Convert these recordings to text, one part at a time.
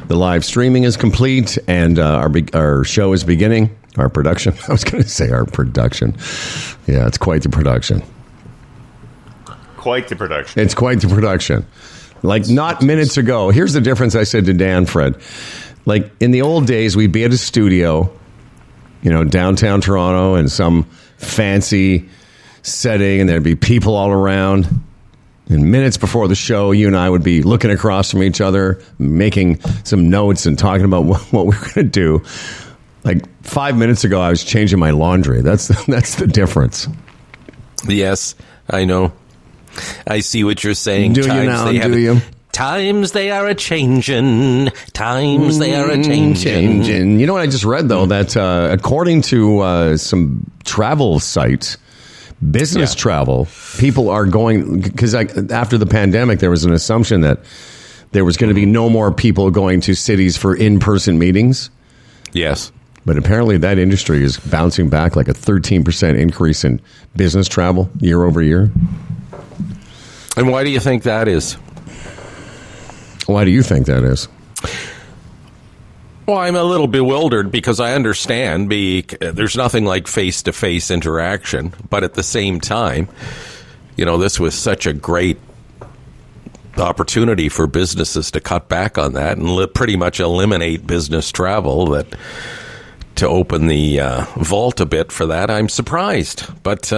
The live streaming is complete, and our show is beginning. Our production. I was going to say our production. Yeah, it's quite the production. Quite the production. It's quite the production. Like, not minutes ago. Here's the difference I said to Dan, Fred. Like, in the old days, we'd be at a studio, downtown Toronto, in some fancy setting, and there'd be people all around. And minutes before the show, you and I would be looking across from each other, making some notes and talking about what we were going to do. Like 5 minutes ago, I was changing my laundry. That's the difference. Yes, I know. I see what you're saying. Do you now? Do you? Times they are a-changin'. Times they are a-changin'. You know what I just read, though? That according to some travel sites, business travel, people are going, because after the pandemic, there was an assumption that there was going to be no more people going to cities for in-person meetings. Yes. But apparently that industry is bouncing back, like a 13% increase in business travel year over year. And why do you think that is? Why do you think that is? Well, I'm a little bewildered because I understand there's nothing like face-to-face interaction, but at the same time, this was such a great opportunity for businesses to cut back on that and pretty much eliminate business travel, that to open the vault a bit for that. I'm surprised, but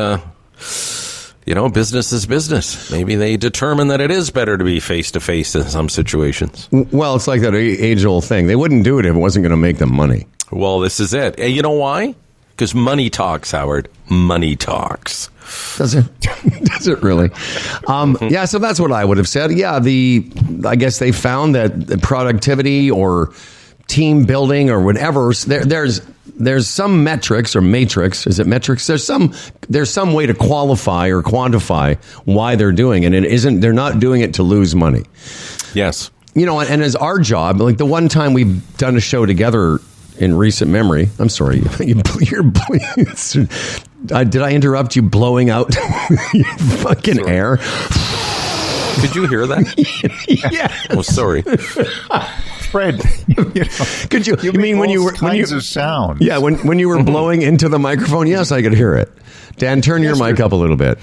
business is business. Maybe they determine that it is better to be face-to-face in some situations. Well, it's like that age-old thing. They wouldn't do it if it wasn't going to make them money. Well, this is it. You know why? Because money talks, Howard. Money talks. Does it? Does it really? Yeah, so that's what I would have said. Yeah, I guess they found that productivity or team building or whatever, there's some metrics or matrix. Is it metrics? There's some way to qualify or quantify why they're doing it. And they're not doing it to lose money. Yes. And as our job, like the one time we've done a show together in recent memory, I'm sorry, did I interrupt you blowing out your fucking air? Could you hear that? Yeah. Oh, sorry. Fred, could you mean when you were of sound? Yeah, when you were blowing into the microphone? Yes, I could hear it. Dan, turn your mic up a little bit.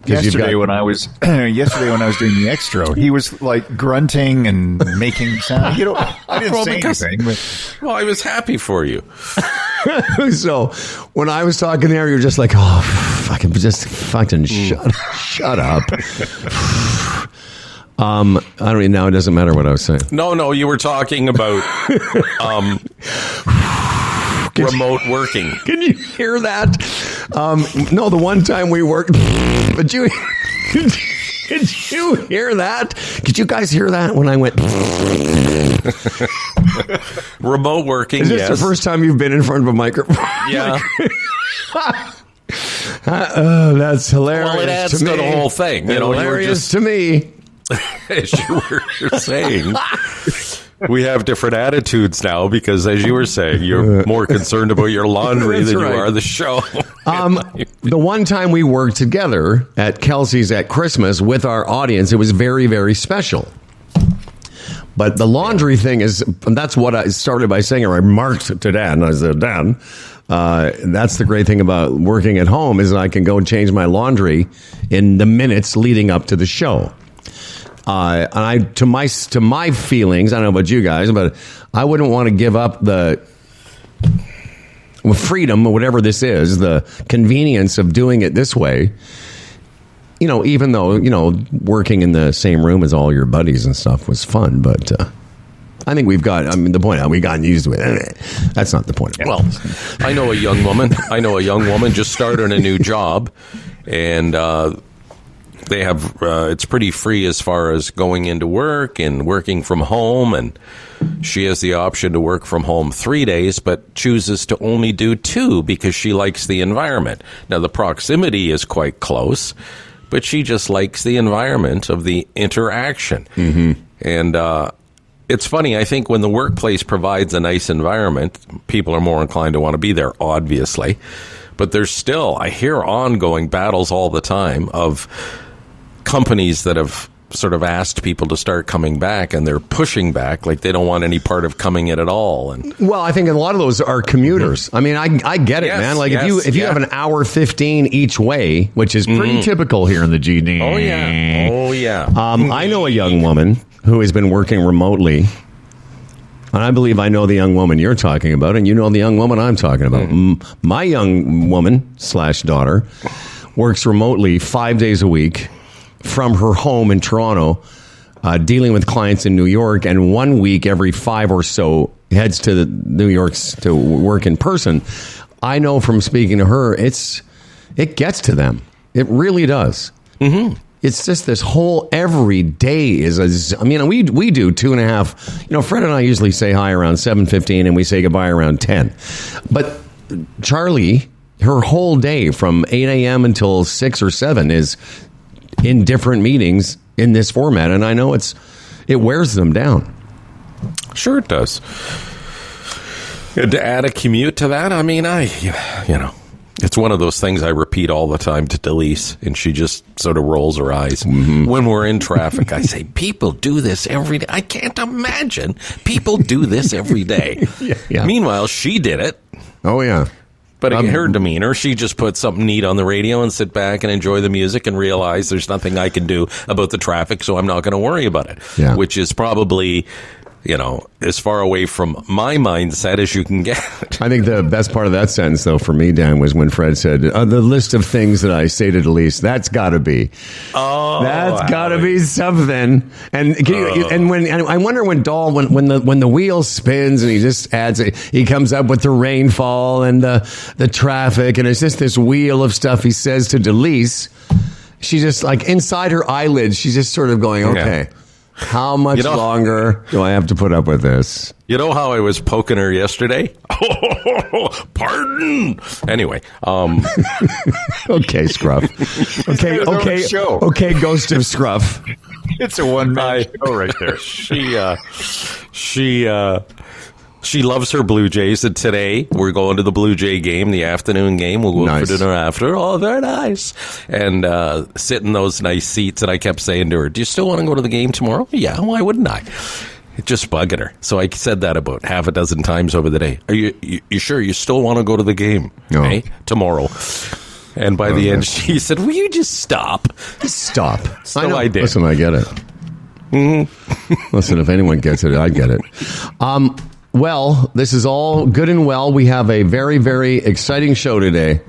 Yesterday when I was doing the extra, he was like grunting and making sound. I didn't say anything. Well, I was happy for you. So when I was talking there, you're just like, oh, fucking shut up. I don't even know. It doesn't matter what I was saying. No, you were talking about remote working. Can you hear that? No, the one time we worked, but did you hear that? Did you guys hear that when I went? Remote working, Is this the first time you've been in front of a microphone? Yeah. That's hilarious. Well, it adds to the whole thing. Hilarious to me. As you were saying, we have different attitudes now because, as you were saying, you're more concerned about your laundry than you are the show. The one time we worked together at Kelsey's at Christmas with our audience, it was very, very special. But the laundry thing that's what I started by saying, or I marked to Dan. I said, Dan, that's the great thing about working at home is I can go and change my laundry in the minutes leading up to the show. And to my feelings, I don't know about you guys, but I wouldn't want to give up the freedom or whatever this is, the convenience of doing it this way. Even though, working in the same room as all your buddies and stuff was fun, but I think the point we've gotten used to it. That's not the point. Well, I know a young woman just started a new job, and they have it's pretty free as far as going into work and working from home, and she has the option to work from home 3 days but chooses to only do 2 because she likes the environment. Now the proximity is quite close, but she just likes the environment of the interaction. Mm-hmm. And it's funny, I think when the workplace provides a nice environment, people are more inclined to want to be there, obviously, but there's still, I hear ongoing battles all the time of companies that have sort of asked people to start coming back, and they're pushing back, like they don't want any part of coming in at all. And well, I think a lot of those are commuters. I mean, I get it, man. Like if you have an hour 15 each way, which is pretty typical here in the GD. Oh yeah. I know a young woman who has been working remotely. And I believe I know the young woman you're talking about, and you know the young woman I'm talking about. My young woman / daughter works remotely 5 days a week from her home in Toronto, dealing with clients in New York, and 1 week every 5 or so heads to New York to work in person. I know from speaking to her, it gets to them. It really does. Mm-hmm. It's just this whole every day is we do 2.5. Fred and I usually say hi around 7:15 and we say goodbye around 10. But Charlie, her whole day from 8 a.m. until 6 or 7 is in different meetings in this format, and I know it wears them down. Sure it does. To add a commute to that, I mean, it's one of those things I repeat all the time to Delise, and she just sort of rolls her eyes. Mm-hmm. When we're in traffic, I say, people do this every day. I can't imagine people do this every day. Yeah. Meanwhile, she did it. Oh, yeah. But her demeanor, she just put something neat on the radio and sit back and enjoy the music and realize there's nothing I can do about the traffic, so I'm not going to worry about it, which is probably... as far away from my mindset as you can get. I think the best part of that sentence, though, for me, Dan, was when Fred said, the list of things that I say to Delise, that's got to be. Oh, that's got to be something. And I wonder when Dahl, when the wheel spins and he just adds it, he comes up with the rainfall and the traffic, and it's just this wheel of stuff he says to Delise. She just, like, inside her eyelids, she's just sort of going, okay. Yeah. How much longer do I have to put up with this? You know how I was poking her yesterday? Pardon. Anyway. Okay, Scruff. Okay, Ghost of Scruff. It's a one-man show right there. She loves her Blue Jays, and today we're going to the Blue Jay game, the afternoon game. We'll go for dinner after. Oh, very nice. And sit in those nice seats, and I kept saying to her, do you still want to go to the game tomorrow? Yeah, why wouldn't I? It just bugging her. So I said that about half a dozen times over the day. Are you sure you still want to go to the game tomorrow? And by the end, she said, will you just stop? Stop. So I did. Listen, I get it. Mm-hmm. Listen, if anyone gets it, I get it. Well, this is all good and well. We have a very, very exciting show today,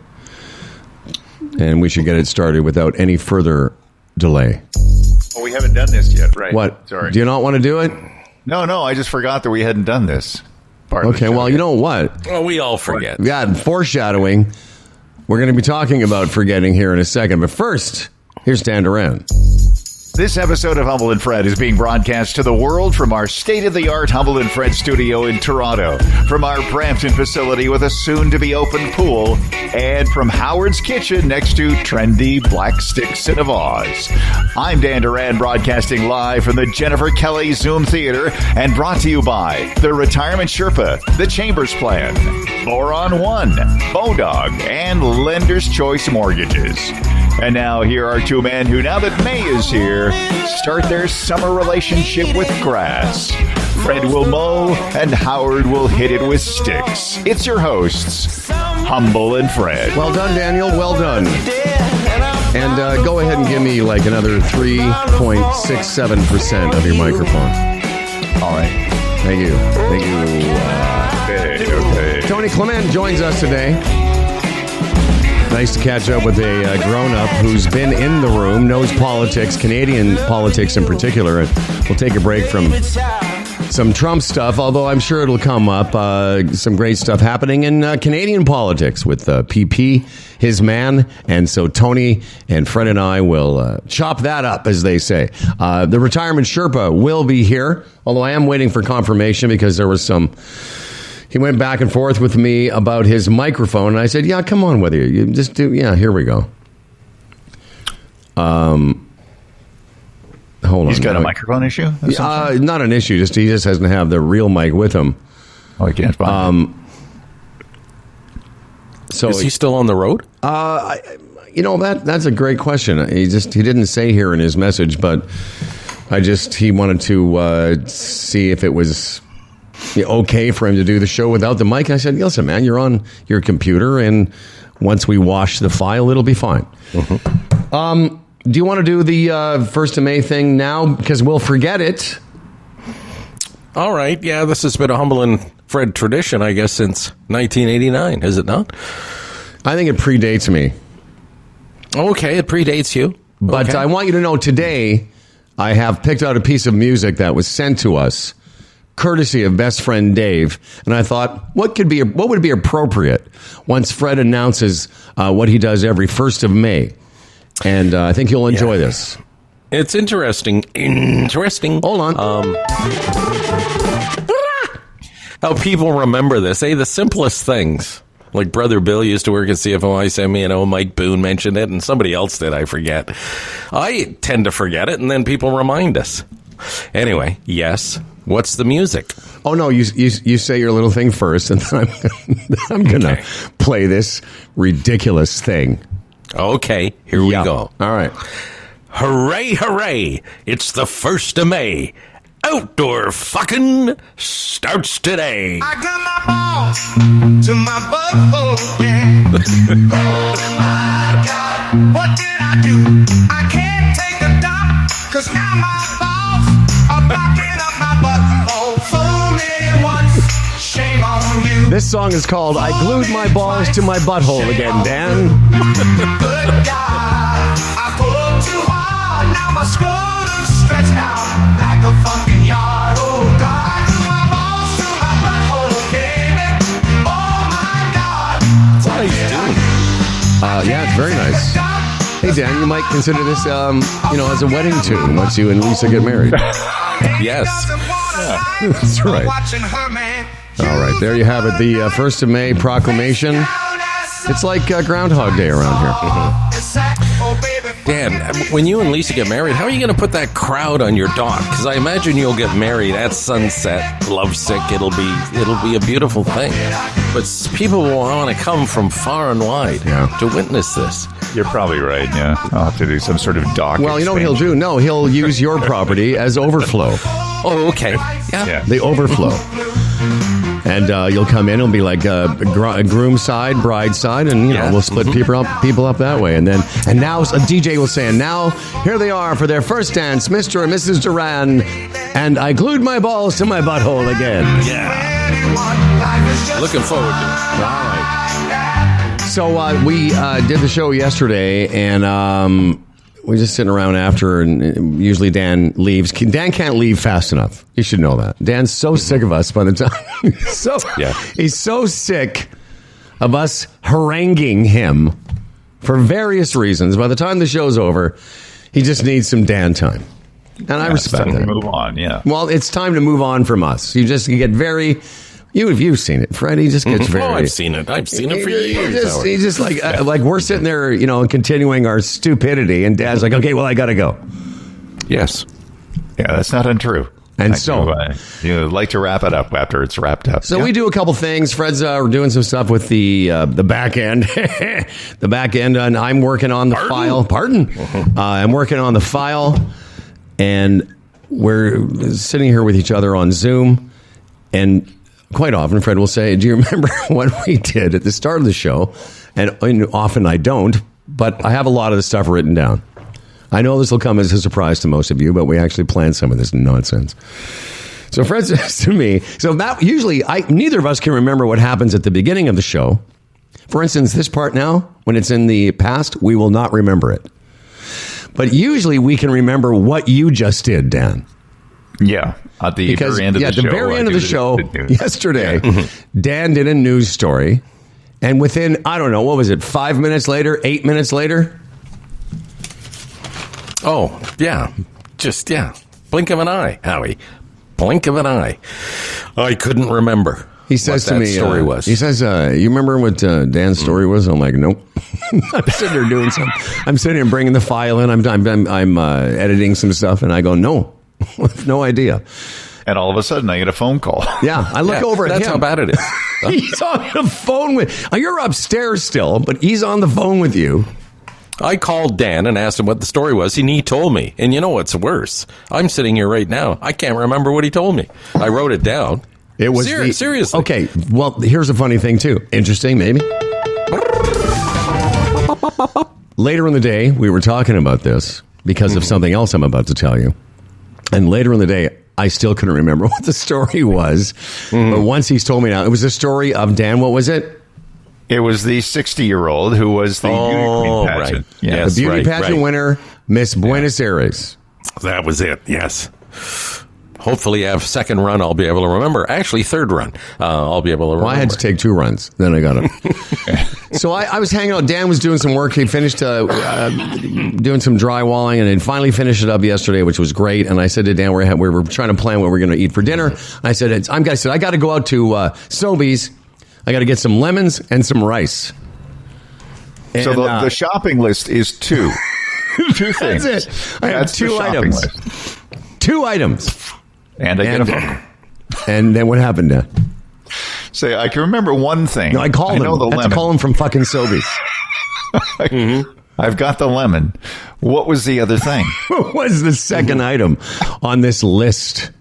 and we should get it started without any further delay. Oh, we haven't done this yet, right? What? Sorry. Do you not want to do it? No, I just forgot that we hadn't done this part. Okay, well, you know what? Well, we all forget. Yeah, foreshadowing. We're going to be talking about forgetting here in a second, but first, here's Dan Duran. This episode of Humble and Fred is being broadcast to the world from our state-of-the-art Humble and Fred studio in Toronto, from our Brampton facility with a soon-to-be-open pool, and from Howard's Kitchen next to trendy Black Stick Cine Oz. I'm Dan Duran, broadcasting live from the Jennifer Kelly Zoom Theater, and brought to you by the Retirement Sherpa, the Chambers Plan, Boron One, Bodog, and Lender's Choice Mortgages. And now, here are two men who, now that May is here, start their summer relationship with grass. Fred will mow, and Howard will hit it with sticks. It's your hosts, Humble and Fred. Well done, Daniel. Well done. And go ahead and give me like another 3.67% of your microphone. All right. Thank you. Okay. Tony Clement joins us today. Nice to catch up with a grown-up who's been in the room, knows politics, Canadian politics in particular. We'll take a break from some Trump stuff, although I'm sure it'll come up. Some great stuff happening in Canadian politics with PP, his man. And so Tony and Fred and I will chop that up, as they say. The Retirement Sherpa will be here, although I am waiting for confirmation because there was some... He went back and forth with me about his microphone, and I said, yeah, come on with you. You just do, yeah, here we go. Hold on. He's got a microphone issue? Not an issue, just he just doesn't have the real mic with him. Oh, he can't find it. So is he still on the road? That's a great question. He didn't say here in his message, but He wanted to see if it was okay for him to do the show without the mic. I said, listen, man, you're on your computer, and once we wash the file, it'll be fine. Mm-hmm. Do you want to do the 1st of May thing now? Because we'll forget it. All right. Yeah, this has been a Humble and Fred tradition, I guess, since 1989, is it not? I think it predates me. Okay, it predates you. But okay. I want you to know today, I have picked out a piece of music that was sent to us, courtesy of best friend Dave. And I thought, what would be appropriate once Fred announces what he does every 1st of May? And I think you'll enjoy this. It's interesting. Hold on. How people remember this. The simplest things. Like Brother Bill used to work at CFOI, Mike Boone mentioned it, and somebody else did, I forget. I tend to forget it, and then people remind us. Anyway, yes. What's the music? Oh, no, you say your little thing first, and then I'm going to play this ridiculous thing. Okay, here we go. All right. Hooray, hooray. It's the 1st of May. Outdoor fucking starts today. I got my balls to my butthole, yeah. Oh my God, what did I do? I can't take a dump, cause now my balls are blocking up my butthole. Fool me once, shame on you. This song is called I Glued My Balls to My Butthole Again, Dan. Good God, I pulled too hard, now my scrotum's stretched out like a fucking yard. Oh God, I glue my balls to my butthole, baby. Oh my God. That's what he's doing. Yeah, it's very nice. Hey, Dan, you might consider this, as a wedding tune once you and Lisa get married. Yes. Yeah, that's right. All right, there you have it. The 1st of May proclamation. It's like Groundhog Day around here. Mm-hmm. Dan, when you and Lisa get married, how are you going to put that crowd on your dock? Because I imagine you'll get married at sunset, lovesick. It'll be a beautiful thing. But people will want to come from far and wide to witness this. You're probably right, yeah. I'll have to do some sort of dock Well, you know what he'll do? No, he'll use your property as overflow. Oh, okay. Yeah. The overflow. And you'll come in, it'll be like groom side, bride side, and we'll split people up that way. And now a DJ will say, and now here they are for their first dance, Mr. and Mrs. Duran, and I glued my balls to my butthole again. Yeah. Looking forward to it. All right. So we did the show yesterday, and we're just sitting around after, and usually Dan leaves. Dan can't leave fast enough. You should know that. Dan's so sick of us by the time. He's so sick of us haranguing him for various reasons. By the time the show's over, he just needs some Dan time. And I respect that. Move on, yeah. Well, it's time to move on from us. You get very... You've seen it, Fred. He just gets very... Oh, I've seen it. I've seen it for years. He's just like we're sitting there, continuing our stupidity, and Dad's like, okay, well, I got to go. Yes. Yeah, that's not untrue. And you like to wrap it up after it's wrapped up. So we do a couple things. Fred's doing some stuff with the back end, the back end, and I'm working on the file. I'm working on the file, and we're sitting here with each other on Zoom, and quite often Fred will say, do you remember what we did at the start of the show? And often I don't, but I have a lot of the stuff written down. I know this will come as a surprise to most of you, but we actually planned some of this nonsense. So Fred says to me, neither of us can remember what happens at the beginning of the show. For instance, this part now, when it's in the past, we will not remember it. But usually we can remember what you just did, Dan. Yeah. At the very end of the show. At the very end of the show yesterday, Dan did a news story. And within, I don't know, what was it, 5 minutes later, 8 minutes later? Oh, yeah. Blink of an eye, Howie. Blink of an eye. I couldn't remember. He says what to me, story was. He says, you remember what Dan's story was? I'm like, nope. I'm sitting there doing something. I'm sitting here bringing the file in. I'm editing some stuff, and I go, no. I have no idea. And all of a sudden, I get a phone call. Yeah, I look over at him. That's how bad it is. He's on the phone with... You're upstairs still, but he's on the phone with you. I called Dan and asked him what the story was, and he told me. And you know what's worse? I'm sitting here right now. I can't remember what he told me. I wrote it down. It was seriously. Okay, well, here's a funny thing, too. Interesting, maybe. Later in the day, we were talking about this because of something else I'm about to tell you. And later in the day, I still couldn't remember what the story was. But once he's told me now, it was a story of, Dan, what was it? It was the 60-year-old who was the beauty queen pageant. Right. Yes, the beauty pageant winner, Miss Buenos Aires. That was it, yes. Hopefully, I have second run, I'll be able to remember. Actually, third run, I'll be able to remember. Well, I had to take 2 runs. Then I got it. So I was hanging out. Dan was doing some work. He finished doing some drywalling and then finally finished it up yesterday, which was great. And I said to Dan, we were trying to plan what we're going to eat for dinner. I said, I got to go out to Sobeys. I got to get some lemons and some rice. And, so the shopping list is 2. 2 things. That's it. I have 2 items. List. 2 items. And I get a phone. And then what happened, Dan? Say, I can remember one thing. No, I called him. I had to call him from fucking Sobeys. I've got the lemon. What was the other thing? What was the second item on this list?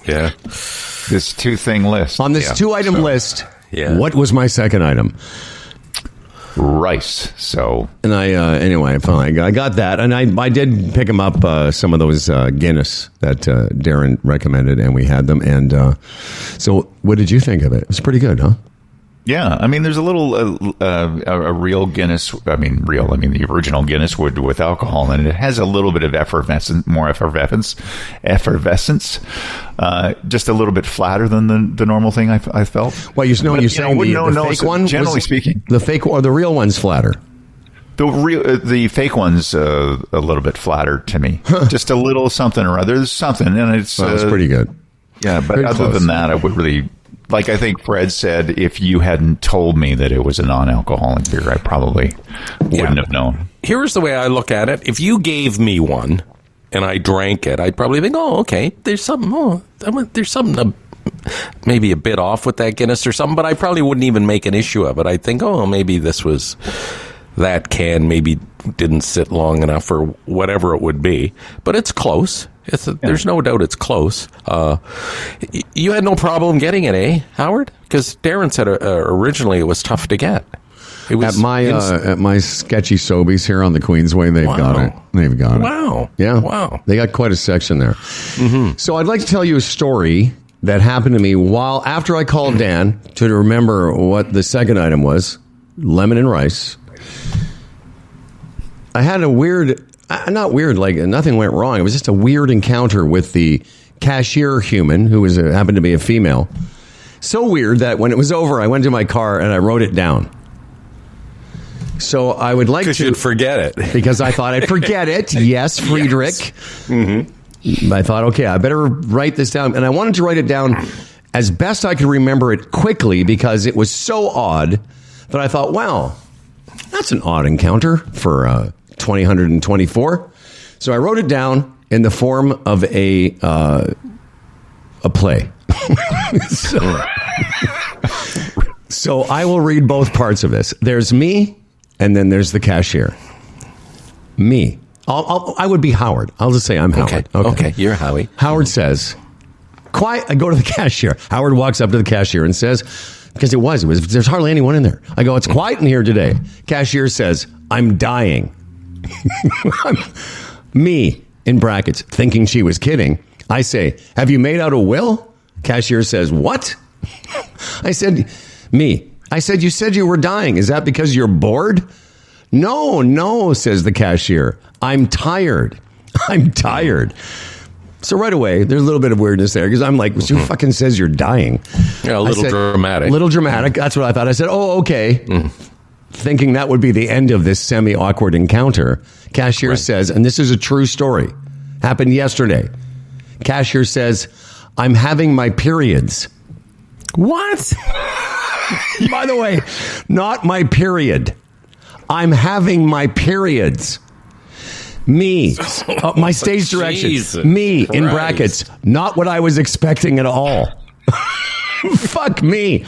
Yeah. This 2-thing list. On this 2-item list, yeah. What was my second item? Rice. So, and anyway, finally, I got that, and I did pick him up some of those Guinness that Darren recommended, and we had them. And so, what did you think of it? It was pretty good, huh? Yeah, I mean, there's a little a real Guinness. I mean, the original Guinness would with alcohol, and it has a little bit of more effervescence. Just a little bit flatter than the normal thing I felt. Well, you're saying the fake one. Generally speaking, the fake or the real one's flatter. The fake one's a little bit flatter to me. Just a little something or other. There's something, and it's pretty good. Yeah, but other than that, I would really. Like I think Fred said, if you hadn't told me that it was a non-alcoholic beer, I probably wouldn't have known. Here's the way I look at it. If you gave me one and I drank it, I'd probably think, oh, okay, there's something maybe a bit off with that Guinness or something, but I probably wouldn't even make an issue of it. I'd think, oh, maybe that can maybe didn't sit long enough or whatever it would be. But it's close. There's no doubt it's close. You had no problem getting it, eh, Howard? Because Darren said originally it was tough to get. It was at my sketchy Sobeys here on the Queensway, they've got it. They've got it. Wow. Yeah. Wow. They got quite a section there. Mm-hmm. So I'd like to tell you a story that happened to me after I called Dan to remember what the second item was, lemon and rice. I had a weird, not weird, like nothing went wrong. It was just a weird encounter with the cashier human who happened to be a female. So weird that when it was over, I went to my car and I wrote it down. So I would like to... Because you'd forget it. Because I thought I'd forget it. Yes, Friedrich. Yes. Mm-hmm. I thought, okay, I better write this down. And I wanted to write it down as best I could remember it quickly because it was so odd that I thought, wow, that's an odd encounter for 2024. So I wrote it down in the form of a play. So I will read both parts of this. There's me, and then there's the cashier. Me. I would be Howard. I'll just say I'm Howard. Okay, you're Howie. Howard says, quiet. I go to the cashier. Howard walks up to the cashier and says, because there's hardly anyone in there. I go, it's quiet in here today. Cashier says, I'm dying. Me, in brackets, thinking she was kidding. I say, have you made out a will? Cashier says, what? I said, you said you were dying. Is that because you're bored? No, says the cashier. I'm tired. So right away, there's a little bit of weirdness there because I'm like, who fucking says you're dying? Yeah, a little dramatic. A little dramatic. That's what I thought. I said, oh, okay. Thinking that would be the end of this semi-awkward encounter. Cashier says, and this is a true story, happened yesterday. Cashier says, I'm having my periods. What? By the way, not my period. I'm having my periods. Me. My stage direction. Jesus me, Christ. In brackets. Not what I was expecting at all. Fuck me.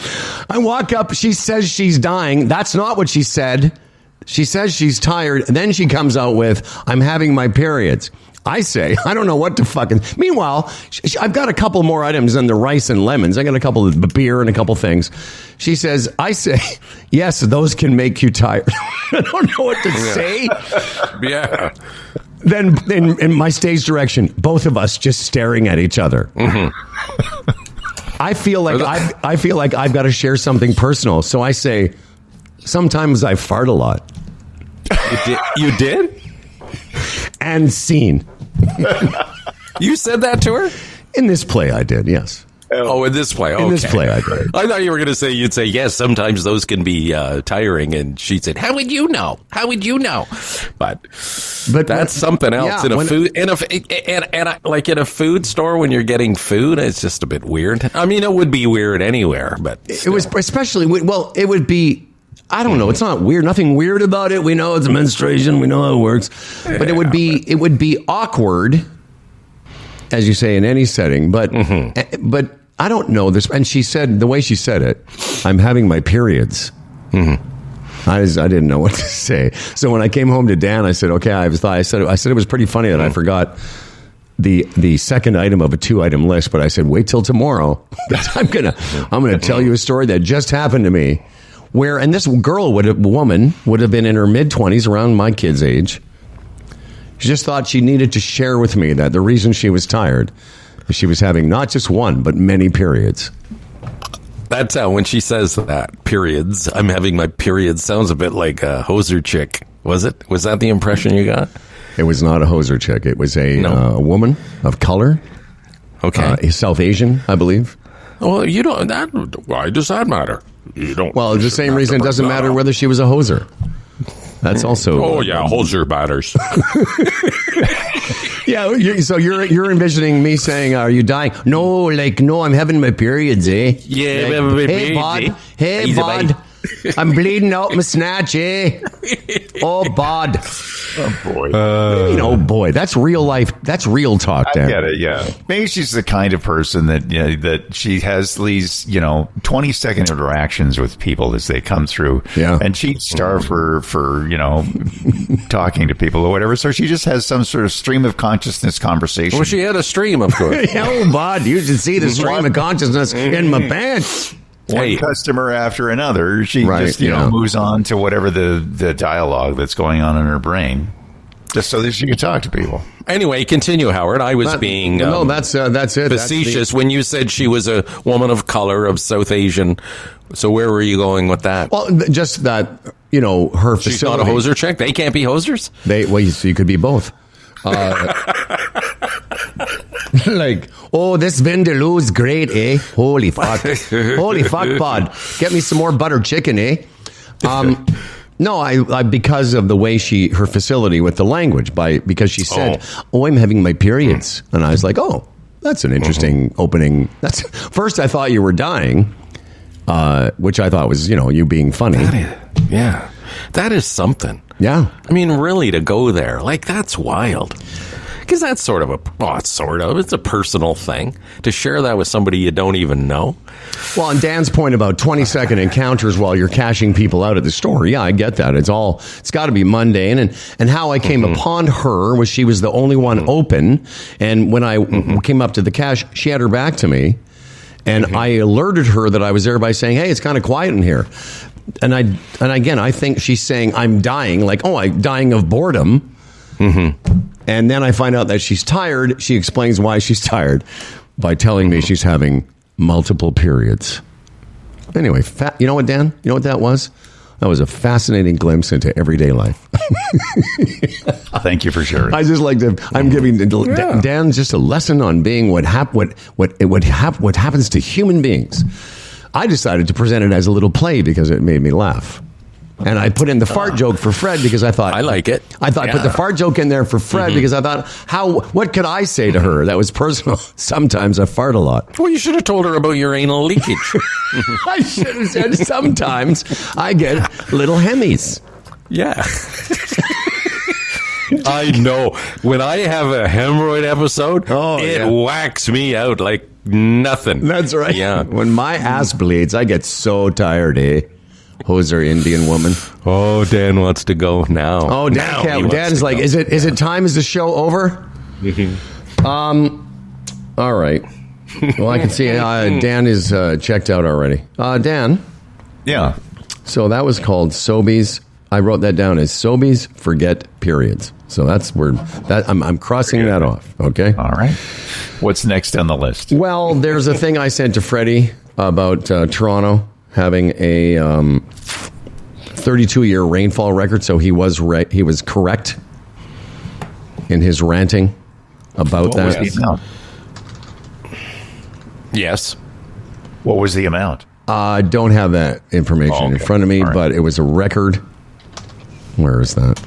I walk up. She says she's dying. That's not what she said. she says she's tired, and then she comes out with, I'm having my periods. I say, I don't know what to fucking... Meanwhile, I've got a couple more items than the rice and lemons. I got a couple of beer and a couple things. She says, I say, yes, those can make you tired. I don't know what to say. Yeah. Then in my stage direction, both of us just staring at each other. I feel like I've got to share something personal. So I say, sometimes I fart a lot. You did? And scene. You said that to her? In this play, I did, yes. Oh, in this play. Okay. In this play, I did. I thought you were going to say, you'd say, yes, sometimes those can be tiring. And she said, how would you know? How would you know? But that's something else. Like in a food store when you're getting food, it's just a bit weird. I mean, it would be weird anywhere, but it was especially, well, it would be, I don't know. It's not weird. Nothing weird about it. We know it's menstruation. We know how it works. But it would be awkward, as you say, in any setting. But I don't know this. And she said, the way she said it, I'm having my periods. I didn't know what to say. So when I came home to Dan, I said, okay, I said it was pretty funny that I forgot the second item of a 2-item list. But I said, wait till tomorrow. I'm gonna tell you a story that just happened to me. And this woman would have been in her mid-20s, around my kid's age. She just thought she needed to share with me that the reason she was tired is she was having not just one, but many periods. That's how, when she says that, periods, I'm having my periods, sounds a bit like a hoser chick. Was it? Was that the impression you got? It was not a hoser chick. It was a woman of color. Okay. South Asian, I believe. Well, why does that matter? You don't. Well, the same reason it doesn't matter whether she was a hoser. That's also. Oh yeah, hoser matters. Yeah. So you're envisioning me saying, "Are you dying?" No, I'm having my periods, eh? Yeah. Like, hey, bud. Hey, bud. I'm bleeding out my snatch, eh? Oh, bud. Oh, boy. Oh, boy. That's real life. That's real talk, Dan. I get it, yeah. Maybe she's the kind of person that that she has these, 20-second interactions with people as they come through. Yeah. And she'd starve for talking to people or whatever. So she just has some sort of stream of consciousness conversation. Well, she had a stream, of course. Oh, bud. You should see the stream of consciousness in my pants. One customer after another, she just moves on to whatever the dialogue that's going on in her brain, just so that she can talk to people. Anyway, continue, Howard. I was being that's it. Facetious when you said she was a woman of color, of South Asian. So where were you going with that? Well, just that her facility. She's not a hoser chick. They can't be hosers. So you could be both. Like, oh, this Vindaloo's great, eh? Holy fuck. Holy fuck, bud. Get me some more buttered chicken, eh? No, I because of the way her facility with the language, because she said, I'm having my periods. And I was like, oh, that's an interesting opening. First I thought you were dying, which I thought was, you being funny. That is something. Yeah. I mean, really, to go there, like, that's wild. Because that's it's a personal thing. To share that with somebody you don't even know. Well, and Dan's point about 20-second encounters while you're cashing people out at the store, yeah, I get that. It's got to be mundane. And how I came upon her was she was the only one open. And when I came up to the cash, she had her back to me. And I alerted her that I was there by saying, hey, it's kind of quiet in here. And again, I think she's saying I'm dying, like, I'm dying of boredom. And then I find out that she's tired. She explains why she's tired by telling me she's having multiple periods. Anyway, you know what, Dan? You know what that was? That was a fascinating glimpse into everyday life. Thank you for sharing. I just like to. I'm giving Dan just a lesson on being what happens to human beings. I decided to present it as a little play because it made me laugh. And I put in the fart joke for Fred because I thought... I like it. I thought I put the fart joke in there for Fred because I thought, what could I say to her that was personal? Sometimes I fart a lot. Well, you should have told her about your anal leakage. I should have said sometimes I get little hemis. Yeah. I know. When I have a hemorrhoid episode, it whacks me out like nothing. That's right. Yeah. When my ass bleeds, I get so tired, eh? hoser Indian woman. Oh, Dan wants to go now. Oh, Dan's like, is it time? Is the show over? All right. Well, I can see Dan is checked out already. Dan. Yeah. So that was called Sobeys. I wrote that down as Sobeys Forget Periods. So that's where I'm crossing that off. Okay. All right. What's next on the list? Well, there's a thing I sent to Freddie about Toronto having a 32-year rainfall record. So he was correct in his ranting about What was that. the amount? Yes. What was the amount? I don't have that information in front of me, but it was a record. Where is that?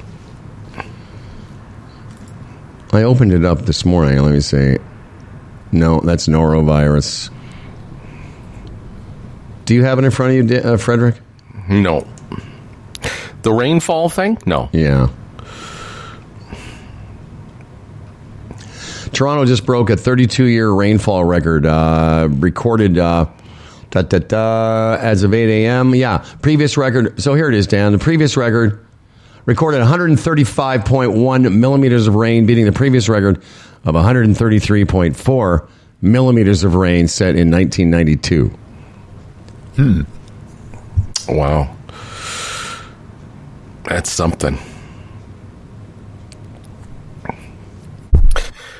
I opened it up this morning. Let me see. No, that's norovirus. Do you have it in front of you, Frederick? No. The rainfall thing? No. Yeah. Toronto just broke a 32-year rainfall record, recorded as of 8 a.m. Yeah, previous record. So here it is, Dan. The previous record recorded 135.1 millimeters of rain, beating the previous record of 133.4 millimeters of rain set in 1992. Wow. That's something.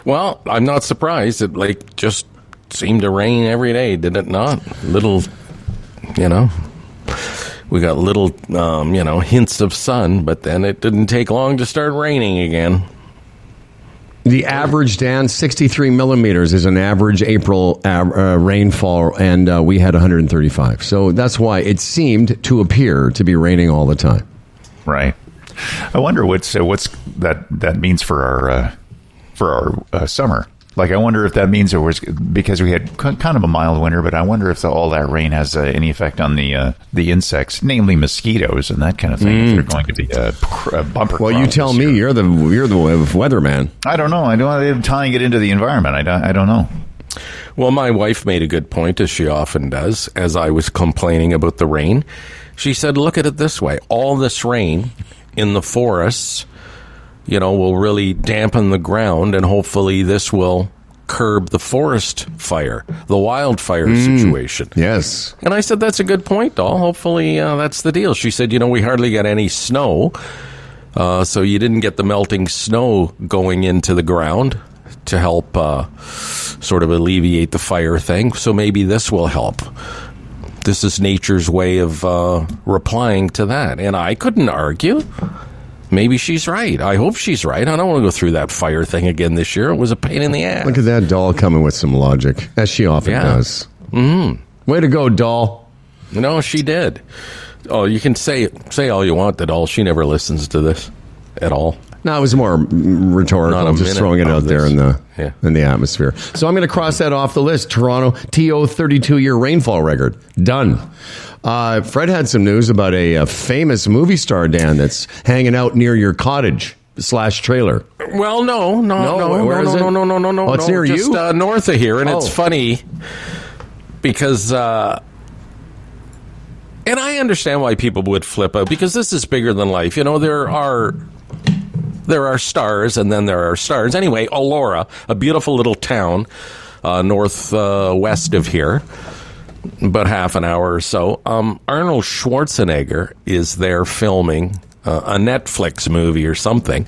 Well, I'm not surprised. It just seemed to rain every day, did it not? Little, we got little, hints of sun, but then it didn't take long to start raining again. The average, Dan, 63 millimeters is an average April rainfall, and we had 135. So that's why it seemed to appear to be raining all the time. Right. I wonder what's that means for our summer. Like, I wonder if that means it was because we had kind of a mild winter, but I wonder if all that rain has any effect on the insects, namely mosquitoes and that kind of thing. If they're going to be a bumper. Well, you tell me. You're the weatherman. I don't know. I'm tying it into the environment. I don't know. Well, my wife made a good point, as she often does, as I was complaining about the rain. She said, look at it this way. All this rain in the forests, will really dampen the ground, and hopefully this will curb the forest fire, the wildfire situation. Yes. And I said, that's a good point, doll. Hopefully that's the deal. She said, we hardly got any snow, so you didn't get the melting snow going into the ground to help sort of alleviate the fire thing. So maybe this will help. This is nature's way of replying to that. And I couldn't argue. Maybe she's right. I hope she's right. I don't want to go through that fire thing again this year. It was a pain in the ass. Look at that doll coming with some logic, as she often does. Mm-hmm. Way to go, doll. No, she did. Oh, you can say all you want to doll. She never listens to this at all. No, it was more rhetorical, just throwing it out there in the atmosphere. So I'm going to cross that off the list. Toronto, TO 32-year rainfall record. Done. Fred had some news about a famous movie star, Dan, that's hanging out near your cottage / trailer. Well, no. Where is it? No. It's near just, you? North of here, and it's funny because... and I understand why people would flip out, because this is bigger than life. There are stars, and then there are stars. Anyway, Elora, a beautiful little town northwest of here, about half an hour or so. Arnold Schwarzenegger is there filming a Netflix movie or something.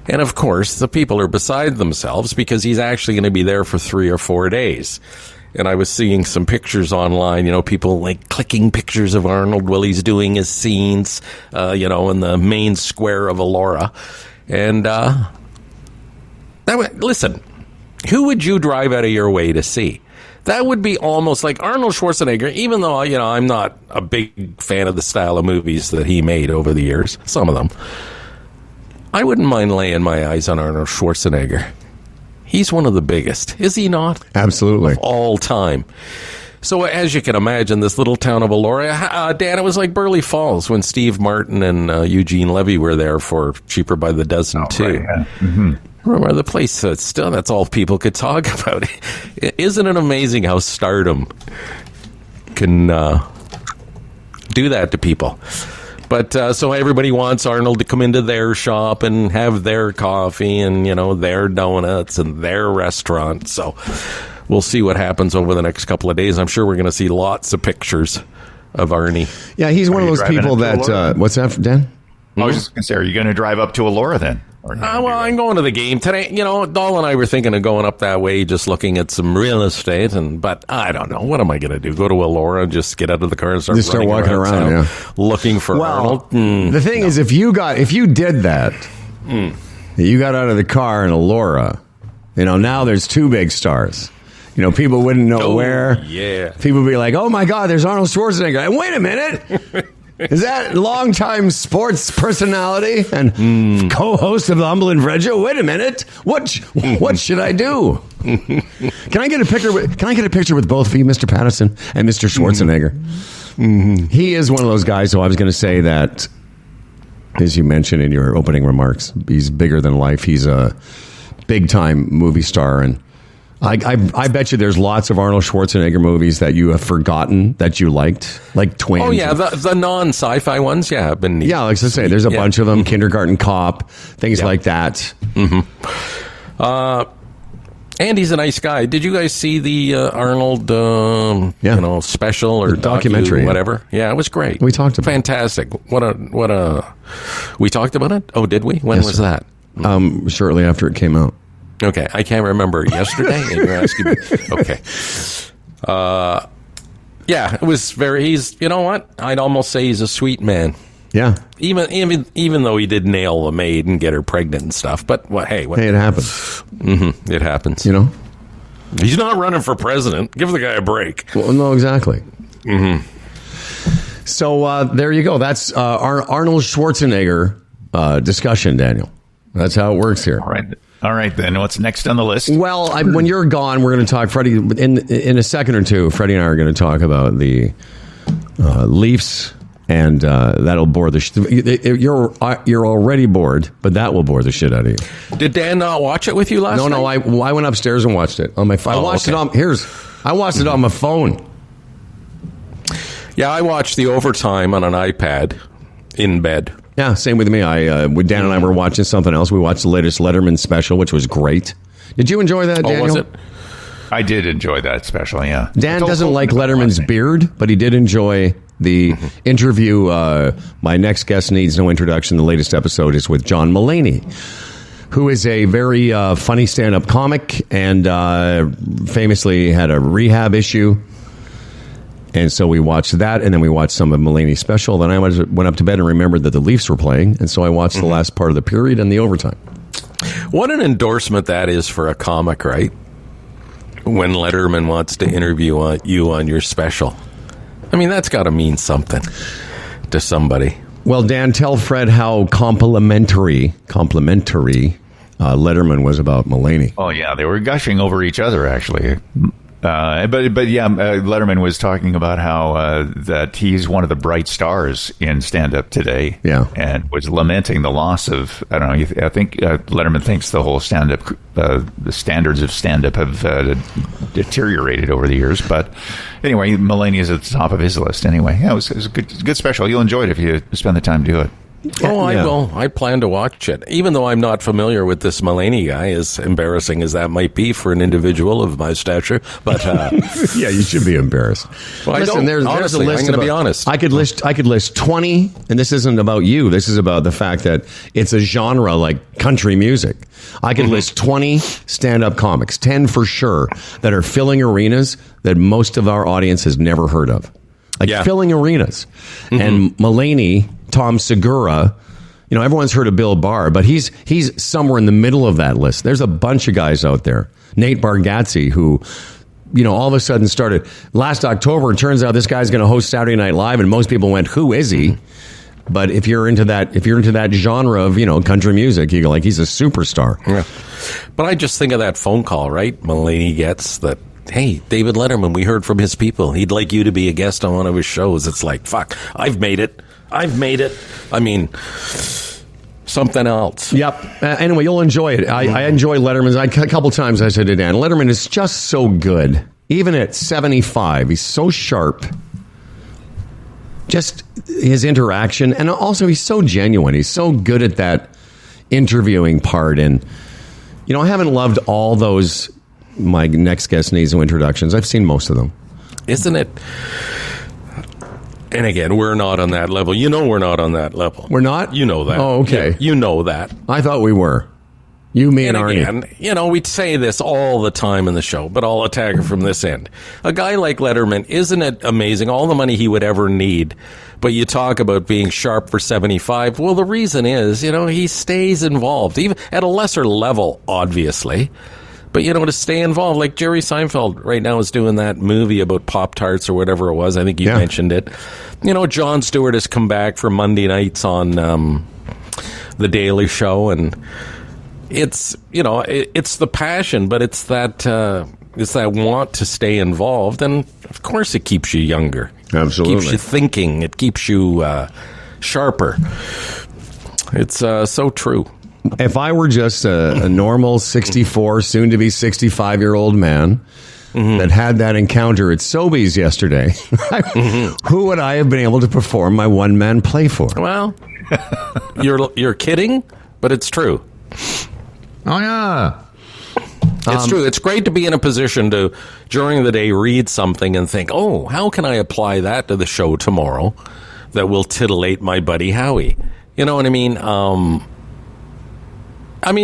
And, of course, the people are beside themselves because he's actually going to be there for 3 or 4 days. And I was seeing some pictures online, people like clicking pictures of Arnold while he's doing his scenes, in the main square of Elora. And listen, who would you drive out of your way to see? That would be almost like Arnold Schwarzenegger, even though, I'm not a big fan of the style of movies that he made over the years, some of them. I wouldn't mind laying my eyes on Arnold Schwarzenegger. He's one of the biggest, is he not? Absolutely. Of all time. So as you can imagine, this little town of Elora, Dan, it was like Burley Falls when Steve Martin and Eugene Levy were there for Cheaper by the Dozen, too. Right, yeah. Mm-hmm. Remember the place, still, that's all people could talk about. Isn't it amazing how stardom can do that to people. But so everybody wants Arnold to come into their shop and have their coffee and, their donuts and their restaurant. So we'll see what happens over the next couple of days. I'm sure we're going to see lots of pictures of Arnie. Yeah, he's one of those people that... what's that, Dan? I was just going to say, are you going to drive up to Elora then? Well, I'm going to the game today. Dahl and I were thinking of going up that way, just looking at some real estate. But I don't know. What am I going to do? Go to Elora and just get out of the car and start walking around looking for Arnold? The thing is, if you did that, you got out of the car in Elora, now there's two big stars. People wouldn't know where. Yeah. People would be like, oh, my God, there's Arnold Schwarzenegger. And wait a minute. Is that longtime sports personality and co-host of the Humble and Fred Show? Wait a minute. What should I do? Can I get a picture with both of you, Mr. Patterson and Mr. Schwarzenegger? He is one of those guys. So I was going to say that, as you mentioned in your opening remarks, he's bigger than life. He's a big-time movie star, and I bet you there's lots of Arnold Schwarzenegger movies that you have forgotten that you liked, like Twins. Oh, yeah, the non-sci-fi ones, yeah, have been neat. Yeah, like I say, there's a bunch of them, Kindergarten Cop, things like that. Andy's a nice guy. Did you guys see the Arnold, special or documentary, whatever? Yeah, it was great. We talked about fantastic. We talked about it? Oh, did we? When was that? Shortly after it came out. Okay, I can't remember yesterday, and you're asking me. Okay. It was he's, you know what? I'd almost say he's a sweet man. Yeah. Even though he did nail the maid and get her pregnant and stuff. But, hey, it happens. It happens. He's not running for president. Give the guy a break. Well, no, exactly. So, there you go. That's our Arnold Schwarzenegger discussion, Daniel. That's how it works here. All right, then. What's next on the list? Well, when you're gone, we're going to talk, Freddie, in a second or two, Freddie and I are going to talk about the Leafs, and that'll bore you're already bored, but that will bore the shit out of you. Did Dan not watch it with you last night? No, I went upstairs and watched it on my phone. I watched it on my phone. Yeah, I watched the overtime on an iPad in bed. Yeah, same with me. Dan and I were watching something else. We watched the latest Letterman special, which was great. Did you enjoy that, Daniel? Was it? I did enjoy that special, yeah. Dan doesn't like Letterman's beard, but he did enjoy the interview. My next guest needs no introduction. The latest episode is with John Mulaney, who is a very funny stand-up comic and famously had a rehab issue. And so we watched that, and then we watched some of Mulaney's special. Then I went up to bed and remembered that the Leafs were playing, and so I watched the last part of the period and the overtime. What an endorsement that is for a comic, right? When Letterman wants to interview you on your special. I mean, that's got to mean something to somebody. Well, Dan, tell Fred how complimentary Letterman was about Mulaney. Oh, yeah, they were gushing over each other, actually. Letterman was talking about how that he's one of the bright stars in stand-up today. Yeah, and was lamenting the loss of, I don't know, I think Letterman thinks the whole stand-up, the standards of stand-up have deteriorated over the years. But anyway, Mulaney is at the top of his list. Anyway, yeah, it was a good special. You'll enjoy it if you spend the time to do it. Oh, I will. I plan to watch it. Even though I'm not familiar with this Mulaney guy, as embarrassing as that might be for an individual of my stature. But yeah, you should be embarrassed. Well, listen, there's a list. I'm going to be honest. I could list 20, and this isn't about you. This is about the fact that it's a genre like country music. I could list 20 stand-up comics, 10 for sure, that are filling arenas that most of our audience has never heard of. Filling arenas. And Mulaney, Tom Segura, everyone's heard of Bill Barr, but he's somewhere in the middle of that list. There's a bunch of guys out there. Nate Bargatze, who, all of a sudden started last October, and turns out this guy's going to host Saturday Night Live, and most people went, who is he? But if you're into that genre of, country music, you go like, he's a superstar. Yeah. But I just think of that phone call, right? Mulaney gets that. Hey, David Letterman, we heard from his people. He'd like you to be a guest on one of his shows. It's like, fuck, I've made it. I mean, something else. Yep. Anyway, you'll enjoy it. I enjoy Letterman's. A couple times I said to Dan, Letterman is just so good. Even at 75, he's so sharp. just his interaction, and also he's so genuine. He's so good at that interviewing part. And, you know, I haven't loved all those My Next Guest Needs No introductions. I've seen most of them. Isn't it? And again, we're not on that level. You know we're not on that level. We're not? You know that. Oh, okay. Yeah, you know that. I thought we were. You, me, and Arnie. Again, you know, we say this all the time in the show, but I'll attack it from this end. A guy like Letterman, isn't it amazing? All the money he would ever need, but you talk about being sharp for 75. Well, the reason is, you know, he stays involved, even at a lesser level, obviously. But, you know, to stay involved, like Jerry Seinfeld right now is doing that movie about Pop-Tarts or whatever it was. I think you mentioned it. You know, Jon Stewart has come back for Monday nights on The Daily Show, and it's, you know, it's the passion, but it's that want to stay involved, and of course it keeps you younger. Absolutely. It keeps you thinking. It keeps you sharper. It's so true. If I were just a normal 64, soon-to-be 65-year-old man that had that encounter at Sobeys yesterday, who would I have been able to perform my one-man play for? Well, you're kidding, but it's true. Oh, yeah. It's true. It's great to be in a position to, during the day, read something and think, oh, how can I apply that to the show tomorrow that will titillate my buddy Howie? You know what I mean?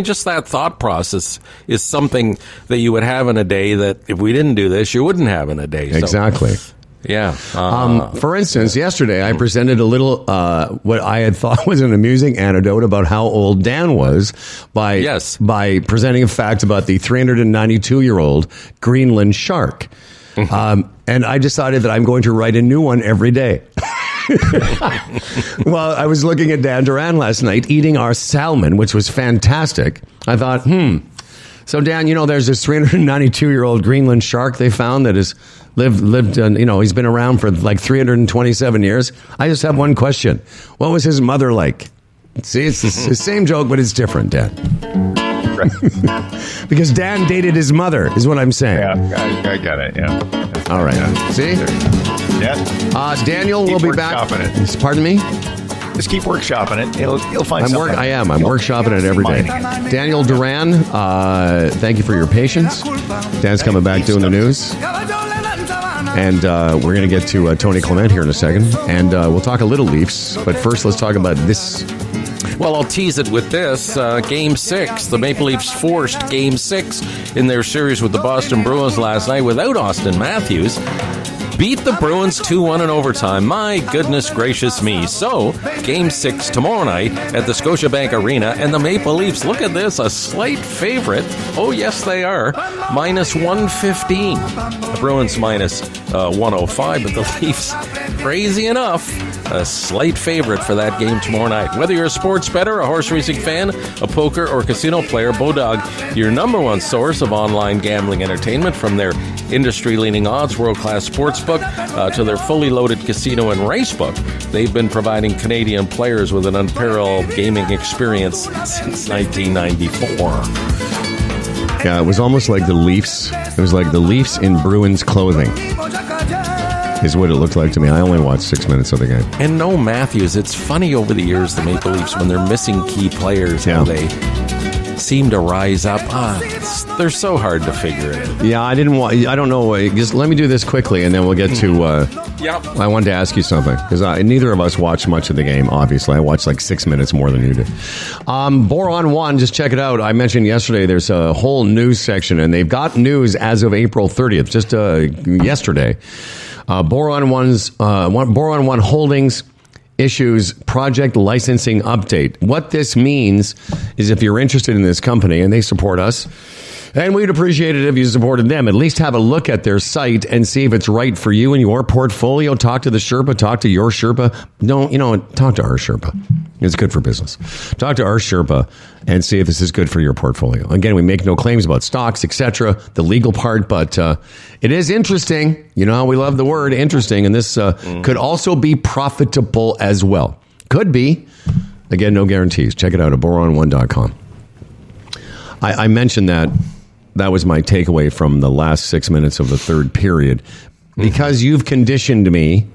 Just that thought process is something that you would have in a day that if we didn't do this, you wouldn't have in a day. Exactly. So, yeah. For instance, yesterday I presented a little, what I had thought was an amusing anecdote about how old Dan was by presenting a fact about the 392-year-old Greenland shark. And I decided that I'm going to write a new one every day. Well, I was looking at Dan Duran last night eating our salmon, which was fantastic. I thought, so Dan, you know, there's this 392-year-old Greenland shark they found that has lived, you know, he's been around for like 327 years. I just have one question. What was his mother like? See, it's the same joke, but it's different, Dan. Right. Because Dan dated his mother, is what I'm saying. Yeah, I got it, yeah. All right. Yeah. See? Yeah. Daniel will be back. Pardon me? Just keep workshopping it. You'll find something. I am. I'm workshopping it every day. Daniel Duran, thank you for your patience. Dan's coming back doing the news. And we're going to get to Tony Clement here in a second. And we'll talk a little Leafs. But first, let's talk about this. Well, I'll tease it with this. Game 6. The Maple Leafs forced Game 6 in their series with the Boston Bruins last night without Austin Matthews. Beat the Bruins 2-1 in overtime. My goodness gracious me. So, Game 6 tomorrow night at the Scotiabank Arena, and the Maple Leafs, look at this, a slight favorite. Oh, yes, they are. Minus 115. The Bruins minus 105, but the Leafs, crazy enough, a slight favorite for that game tomorrow night. Whether you're a sports bettor, a horse racing fan, a poker or casino player, Bodog, your number one source of online gambling entertainment, from their industry-leading odds, world-class sportsbook, to their fully loaded casino and racebook. They've been providing Canadian players with an unparalleled gaming experience since 1994. Yeah, it was almost like the Leafs. It was like the Leafs in Bruins clothing is what it looked like to me. I only watched 6 minutes of the game. And no Matthews. It's funny over the years, the Maple Leafs, when they're missing key players, how they seem to rise up. They're so hard to figure it out. Yeah, I don't know. Just let me do this quickly, and then we'll get to... I wanted to ask you something, because neither of us watched much of the game, obviously. I watched like 6 minutes more than you did. Boron 1, just check it out. I mentioned yesterday there's a whole news section, and they've got news as of April 30th, just yesterday. Boron 1 Holdings issues project licensing update. What this means is if you're interested in this company and they support us, and we'd appreciate it if you supported them, at least have a look at their site and see if it's right for you and your portfolio. Talk to the Sherpa, talk to your Sherpa. Talk to our Sherpa. It's good for business. Talk to our Sherpa and see if this is good for your portfolio. Again, we make no claims about stocks, etc., the legal part, but it is interesting. You know how we love the word interesting, and this could also be profitable as well. Could be. Again, no guarantees. Check it out at boron1.com. I mentioned that was my takeaway from the last 6 minutes of the third period, because you've conditioned me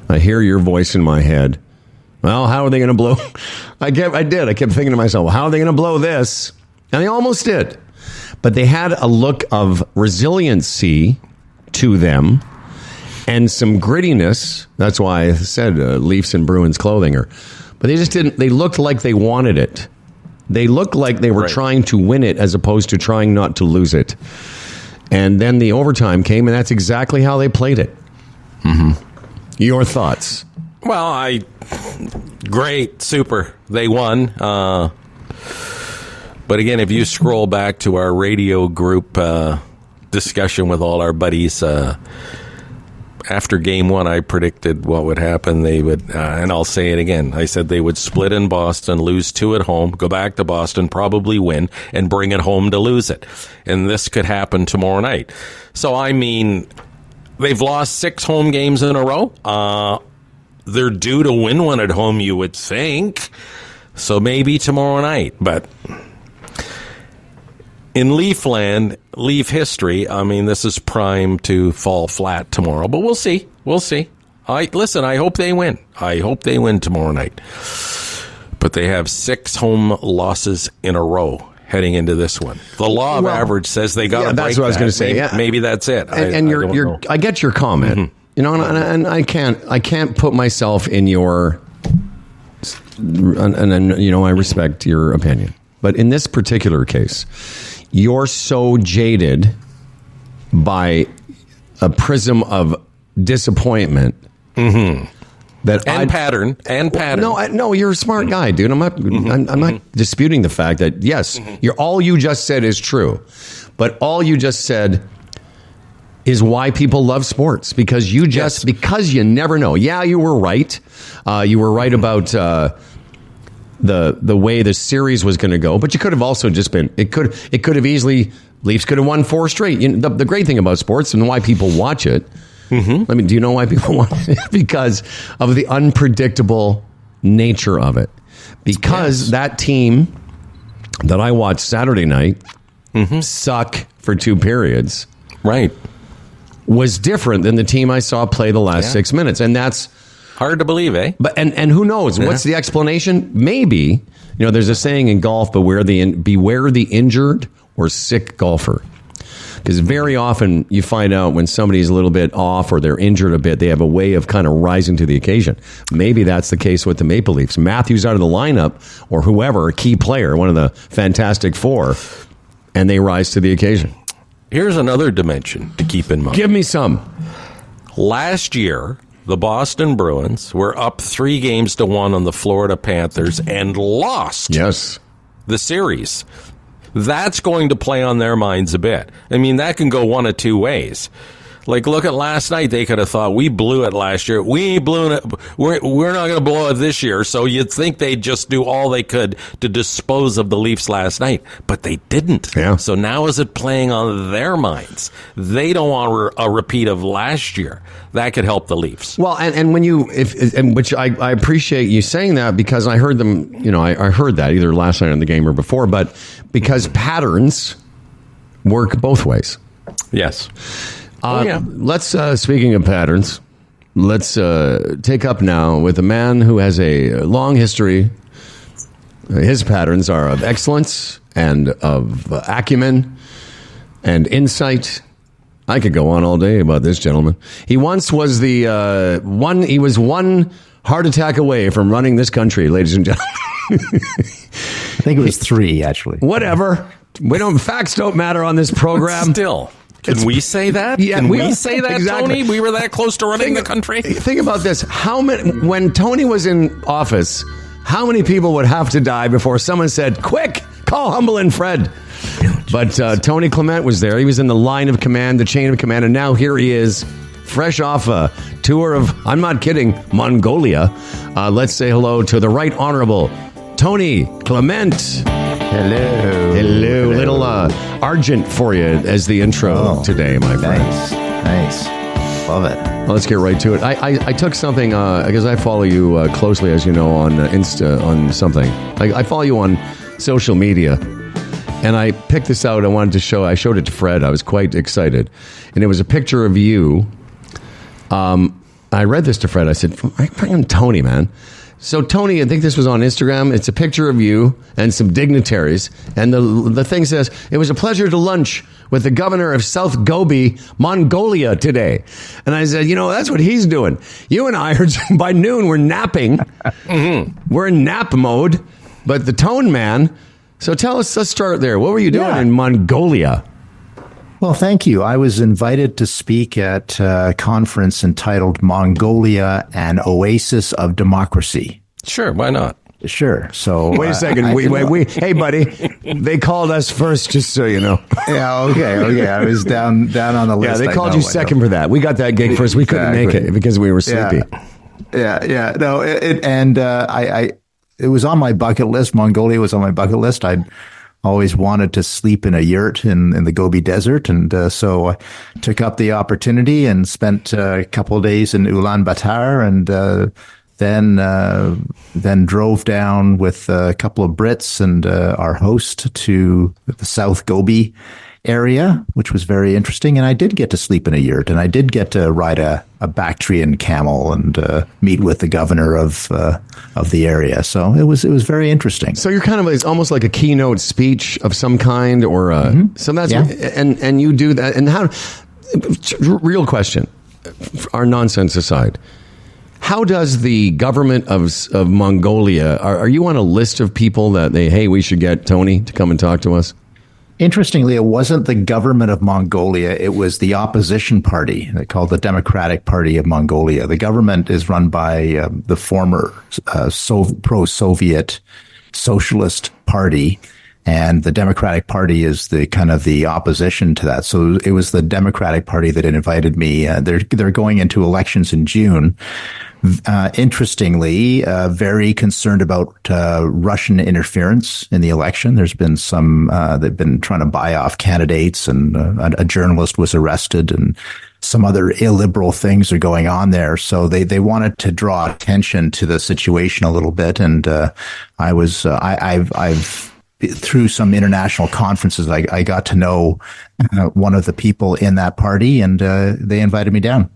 I hear your voice in my head. Well, how are they going to blow? I kept thinking to myself, well, how are they going to blow this? And they almost did. But they had a look of resiliency to them and some grittiness. That's why I said Leafs and Bruins clothing. But they just didn't. They looked like they wanted it. They looked like they were trying to win it as opposed to trying not to lose it. And then the overtime came, and that's exactly how they played it. Mm-hmm. Your thoughts? Well, great, super. They won. But again, if you scroll back to our radio group discussion with all our buddies, after game one, I predicted what would happen. They would, and I'll say it again, I said they would split in Boston, lose 2 at home, go back to Boston, probably win, and bring it home to lose it. And this could happen tomorrow night. So, I mean, they've lost 6 home games in a row. They're due to win one at home, you would think. So maybe tomorrow night. But in Leafland, Leaf history, I mean, this is prime to fall flat tomorrow. But we'll see. We'll see. I hope they win. I hope they win tomorrow night. But they have 6 home losses in a row heading into this one. The law of average says they got to break that. That's what I was going to say. Maybe that's it. I get your comment. Mm-hmm. You know, and I can't put myself in your, and you know, I respect your opinion. But in this particular case, you're so jaded by a prism of disappointment that pattern. No, you're a smart guy, dude. I'm not disputing the fact that yes, all you just said is true, but all you just said is why people love sports, because because you never know. Yeah, you were right. You were right about the way the series was going to go, but you could have also just been. It could have easily. Leafs could have won 4 straight. You know, the great thing about sports and why people watch it. Mm-hmm. I mean, do you know why people watch it? Because of the unpredictable nature of it. Because that team that I watched Saturday night suck for 2 periods. Right. Was different than the team I saw play the last 6 minutes. And that's hard to believe, eh? But and who knows? What's the explanation? Maybe, you know, there's a saying in golf, beware the injured or sick golfer. Because very often you find out when somebody's a little bit off or they're injured a bit, they have a way of kind of rising to the occasion. Maybe that's the case with the Maple Leafs. Matthews out of the lineup or whoever, a key player, one of the Fantastic Four, and they rise to the occasion. Here's another dimension to keep in mind. Give me some. Last year, the Boston Bruins were up 3-1 on the Florida Panthers and lost the series. That's going to play on their minds a bit. I mean, that can go one of 2 ways. Like, look at last night. They could have thought, we blew it last year. We blew it. We're not going to blow it this year. So you'd think they'd just do all they could to dispose of the Leafs last night. But they didn't. Yeah. So now is it playing on their minds? They don't want a repeat of last year. That could help the Leafs. Well, and when you, which I appreciate you saying that, because I heard them, you know, I heard that either last night in the game or before, but because patterns work both ways. Yes. Let's, speaking of patterns, let's take up now with a man who has a long history. His patterns are of excellence and of acumen and insight. I could go on all day about this gentleman. He once was he was one heart attack away from running this country, ladies and gentlemen. I think it was 3, actually. Whatever. Facts don't matter on this program. Still. Can we say that? Yeah, Can we say that, exactly. Tony? We were that close to running the country? Think about this. When Tony was in office, how many people would have to die before someone said, quick, call Humble and Fred? But Tony Clement was there. He was in the line of command, the chain of command, and now here he is, fresh off a tour of, I'm not kidding, Mongolia. Let's say hello to the Right Honorable Tony Clement. Hello. Little Argent for you as the intro today, my friend. Nice. Love it. Well, let's get right to it. I took something, because I follow you closely, as you know, on Insta, on something. I follow you on social media. And I picked this out. I showed it to Fred. I was quite excited. And it was a picture of you I read this to Fred. I said, bring in Tony, man. So, Tony, I think this was on Instagram. It's a picture of you and some dignitaries. And the thing says, it was a pleasure to lunch with the governor of South Gobi, Mongolia today. And I said, that's what he's doing. You and I are, by noon, we're napping. We're in nap mode. But the Tone Man. So tell us, let's start there. What were you doing in Mongolia? Well, thank you. I was invited to speak at a conference entitled Mongolia, an Oasis of Democracy. Sure, why not? Sure. So wait a second. Hey, buddy, they called us first, just so you know. Yeah. Okay. I was down on the list. Yeah, they called you second for that. We got that gig first. We couldn't make it because we were sleepy. Yeah. No, it was on my bucket list. Mongolia was on my bucket list. I'd always wanted to sleep in a yurt in the Gobi Desert. And so I took up the opportunity and spent a couple of days in Ulaanbaatar and then drove down with a couple of Brits and our host to the South Gobi area, which was very interesting. And I did get to sleep in a yurt, and I did get to ride a Bactrian camel and meet with the governor of the area. So it was very interesting. So you're it's almost like a keynote speech of some kind, or so that's and you do that. And how? Real question, our nonsense aside. How does the government of Mongolia, are you on a list of people that we should get Tony to come and talk to us? Interestingly, it wasn't the government of Mongolia. It was the opposition party. They called the Democratic Party of Mongolia. The government is run by the former pro-Soviet Socialist Party, and the Democratic Party is the opposition to that. So it was the Democratic Party that invited me. They're going into elections in June. Interestingly, very concerned about Russian interference in the election. There's been some, they've been trying to buy off candidates, and a journalist was arrested, and some other illiberal things are going on there. So they wanted to draw attention to the situation a little bit. And I've through some international conferences, I got to know one of the people in that party, and they invited me down.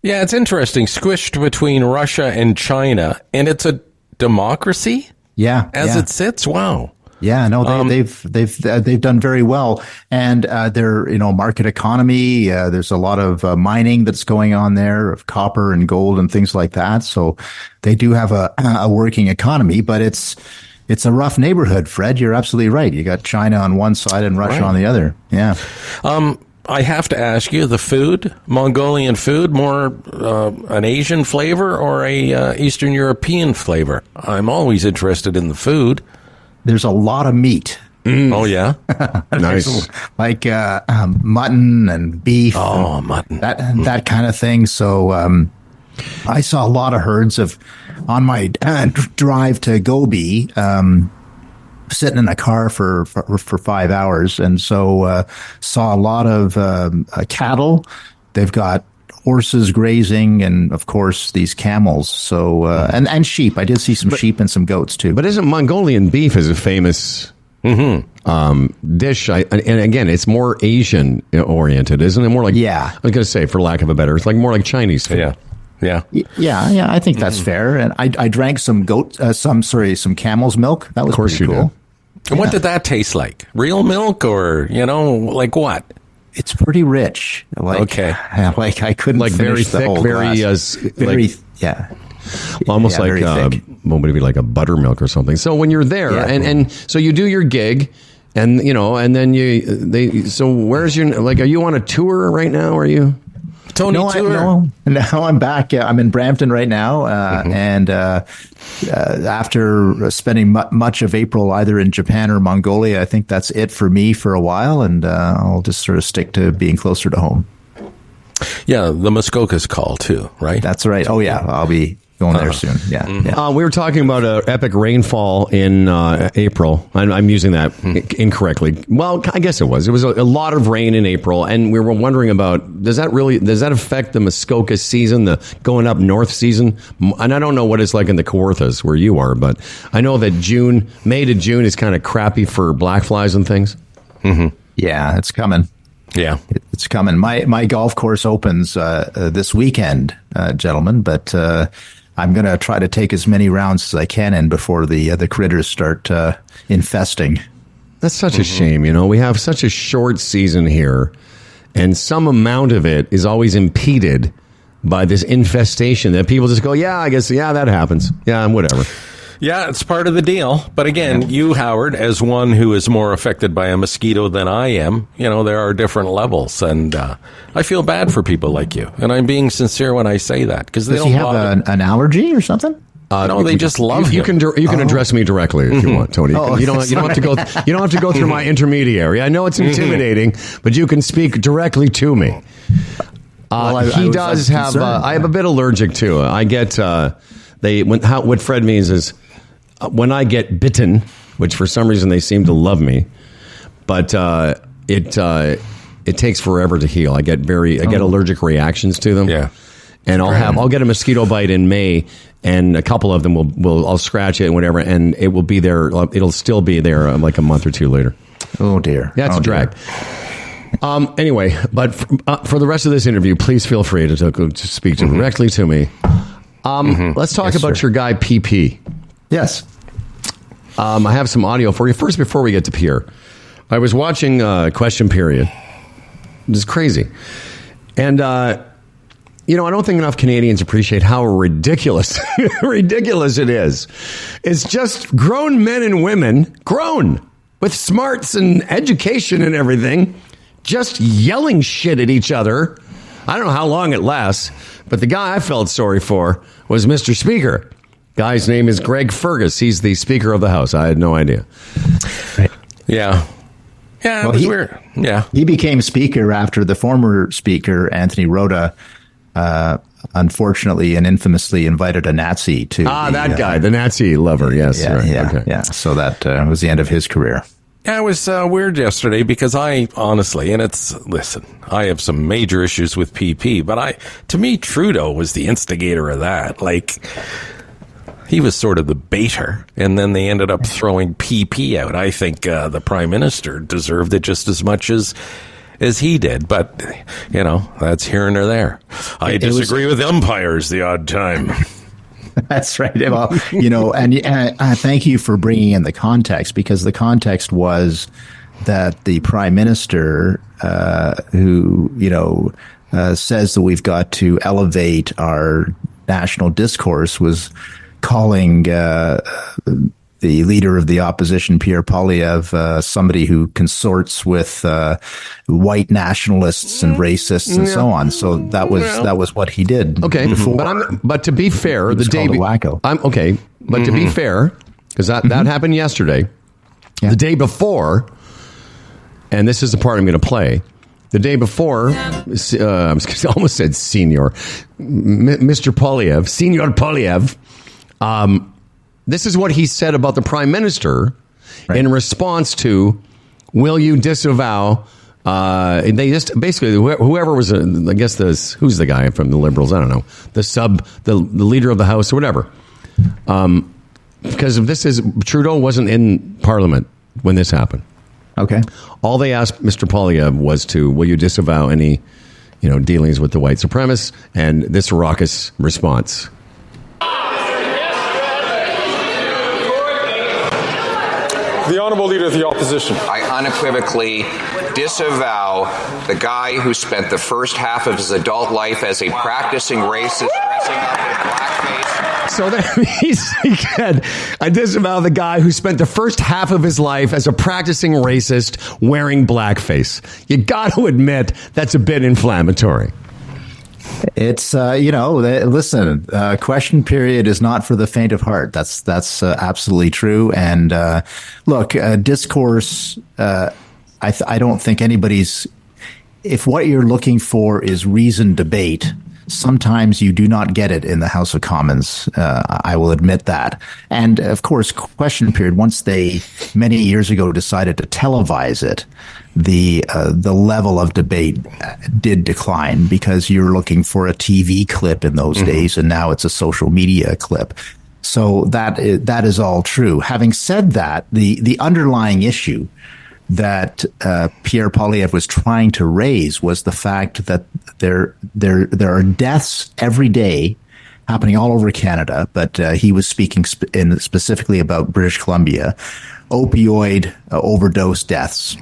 Yeah, it's interesting. Squished between Russia and China, and it's a democracy. Yeah, it sits. Wow. Yeah, no, they've done very well, and they're market economy. There's a lot of mining that's going on there of copper and gold and things like that. So they do have a working economy, but it's a rough neighborhood. Fred, you're absolutely right. You got China on one side and Russia on the other. Yeah. I have to ask you, the food, Mongolian food, more an Asian flavor or a Eastern European flavor? I'm always interested in the food. There's a lot of meat. Oh, yeah? Nice. Like mutton and beef. Oh, and mutton. That kind of thing. So I saw a lot of herds on my drive to Gobi, sitting in a car for 5 hours. And so saw a lot of cattle. They've got horses grazing, and of course these camels. So and sheep. I did see some sheep and some goats too. But isn't Mongolian beef is a famous dish? And again, it's more Asian oriented, isn't it? More like I was going to say, for lack of a better, it's like more like Chinese food. Yeah. I think that's fair. And I drank some some camel's milk. That was pretty cool. And what did that taste like? Real milk, or like what? It's pretty rich. Like I couldn't very finish the thick, whole glass. Almost like what would it be, like a buttermilk or something. So when you're there, and so you do your gig, and and then so where's your, are you on a tour right now? Are you? Tony tour? No, I'm back. I'm in Brampton right now, and after spending much of April either in Japan or Mongolia, I think that's it for me for a while, and I'll just sort of stick to being closer to home. Yeah, the Muskoka's call too, right? That's right. Oh yeah, I'll be going there soon. Yeah. We were talking about an epic rainfall in April. I'm using that incorrectly. Well, I guess it was. It was a lot of rain in April, and we were wondering about, does that affect the Muskoka season, the going up north season? And I don't know what it's like in the Kawarthas where you are, but I know that May to June is kind of crappy for black flies and things. Yeah, it's coming. Yeah. It's coming. My golf course opens this weekend, gentlemen, but I'm going to try to take as many rounds as I can in before the critters start infesting. That's such a shame, We have such a short season here, and some amount of it is always impeded by this infestation that people just go, yeah, I guess, yeah, that happens. Yeah, whatever. Yeah, it's part of the deal. But again, you, Howard, as one who is more affected by a mosquito than I am, there are different levels. And I feel bad for people like you. And I'm being sincere when I say that. Because they Does don't he have an allergy or something? No, they just love him. You can address me directly if you want, Tony. You don't have to go through my intermediary. I know it's intimidating, but you can speak directly to me. He does have. I have a bit allergic to. I get. What Fred means is when I get bitten, which for some reason they seem to love me, but it takes forever to heal. I get allergic reactions to them. Yeah. And I'll get a mosquito bite in May, and a couple of them I'll scratch it and whatever, and it will be there. It'll still be there like a month or two later. Oh dear. Yeah, it's a drag. Anyway, but for the rest of this interview, please feel free to speak directly to me. Let's talk about your guy PP. Yes. I have some audio for you. First, before we get to Pierre, I was watching Question Period. It's crazy, and. I don't think enough Canadians appreciate how ridiculous it is. It's just grown men and women, grown, with smarts and education and everything, just yelling shit at each other. I don't know how long it lasts, but the guy I felt sorry for was Mr. Speaker. Guy's name is Greg Fergus. He's the Speaker of the House. I had no idea. Right. Yeah. Yeah, it was weird. Yeah. He became Speaker after the former Speaker, Anthony Rota, unfortunately and infamously invited a Nazi to that guy, the Nazi lover. Yes. Yeah. So that was the end of his career. Yeah, it was weird yesterday because I honestly, and I have some major issues with PP, but to me, Trudeau was the instigator of that. Like, he was sort of the baiter, and then they ended up throwing PP out. I think the Prime Minister deserved it just as much as he did, but, that's here and there. I disagree with umpires the odd time. That's right. Well, and thank you for bringing in the context, because the context was that the Prime Minister, who, says that we've got to elevate our national discourse, was calling the leader of the opposition, Pierre Poilievre, somebody who consorts with white nationalists and racists and so on. So that was what he did. Okay, before. but to be fair, the day wacko. To be fair, because that happened yesterday. Yeah. The day before, and this is the part I'm going to play. The day before, I almost said Senior, Mr. Poilievre, Senior Poilievre. This is what he said about the Prime Minister in response to, will you disavow? They just basically, whoever was, who's the guy from the Liberals? I don't know. The leader of the House or whatever. Because Trudeau wasn't in Parliament when this happened. Okay. All they asked Mr. Poilievre was will you disavow any, dealings with the white supremacists? And this raucous response. The Honourable Leader of the Opposition. I unequivocally disavow the guy who spent the first half of his adult life as a practicing racist, dressing up in blackface. So that means he said, I disavow the guy who spent the first half of his life as a practicing racist wearing blackface. You got to admit that's a bit inflammatory. It's, listen, Question Period is not for the faint of heart. That's absolutely true. And look, discourse, I don't think anybody's, if what you're looking for is reasoned debate, sometimes you do not get it in the House of Commons. I will admit that. And of course, Question Period, once they many years ago decided to televise it, the level of debate did decline, because you're looking for a TV clip in those days, and now it's a social media clip. So that is all true. Having said that, the underlying issue that Pierre Poilievre was trying to raise was the fact that there are deaths every day happening all over Canada, but he was speaking specifically about British Columbia, opioid overdose deaths.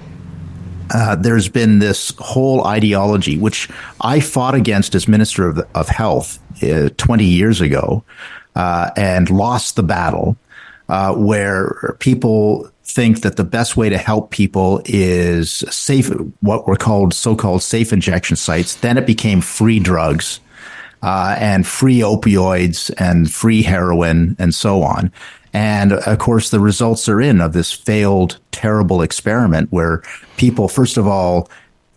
There's been this whole ideology, which I fought against as Minister of Health 20 years ago, and lost the battle, where people think that the best way to help people is safe, what were called so-called safe injection sites. Then it became free drugs, and free opioids and free heroin and so on. And of course, the results are in of this failed, terrible experiment where people, first of all,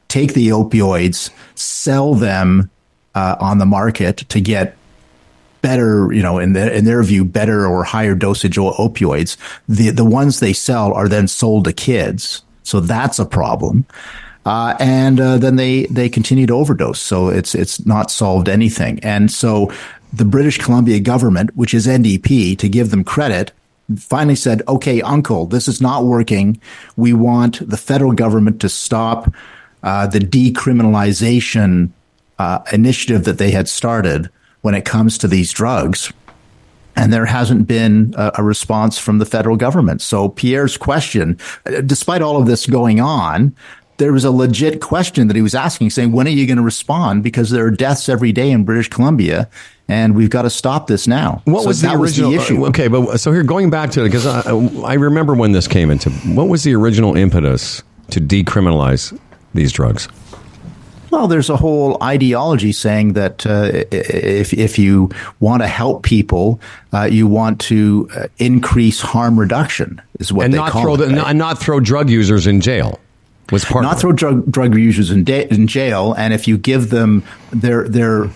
take the opioids, sell them on the market to get better, in their view, better or higher dosage opioids. The ones they sell are then sold to kids. So that's a problem. And then they continue to overdose. So it's not solved anything. And so the British Columbia government, which is NDP, to give them credit, finally said, okay, uncle, this is not working. We want the federal government to stop the decriminalization initiative that they had started when it comes to these drugs. And there hasn't been a response from the federal government. So Pierre's question, despite all of this going on, there was a legit question that he was asking, saying, when are you going to respond? Because there are deaths every day in British Columbia, and we've got to stop this now. What was the original issue? Okay, but so here, going back to it, because I remember when this came into, what was the original impetus to decriminalize these drugs? Well, there's a whole ideology saying that if you want to help people, you want to increase harm reduction, is what they call it. And not throw drug users in jail. Was part not throw drug users in jail, and if you give them their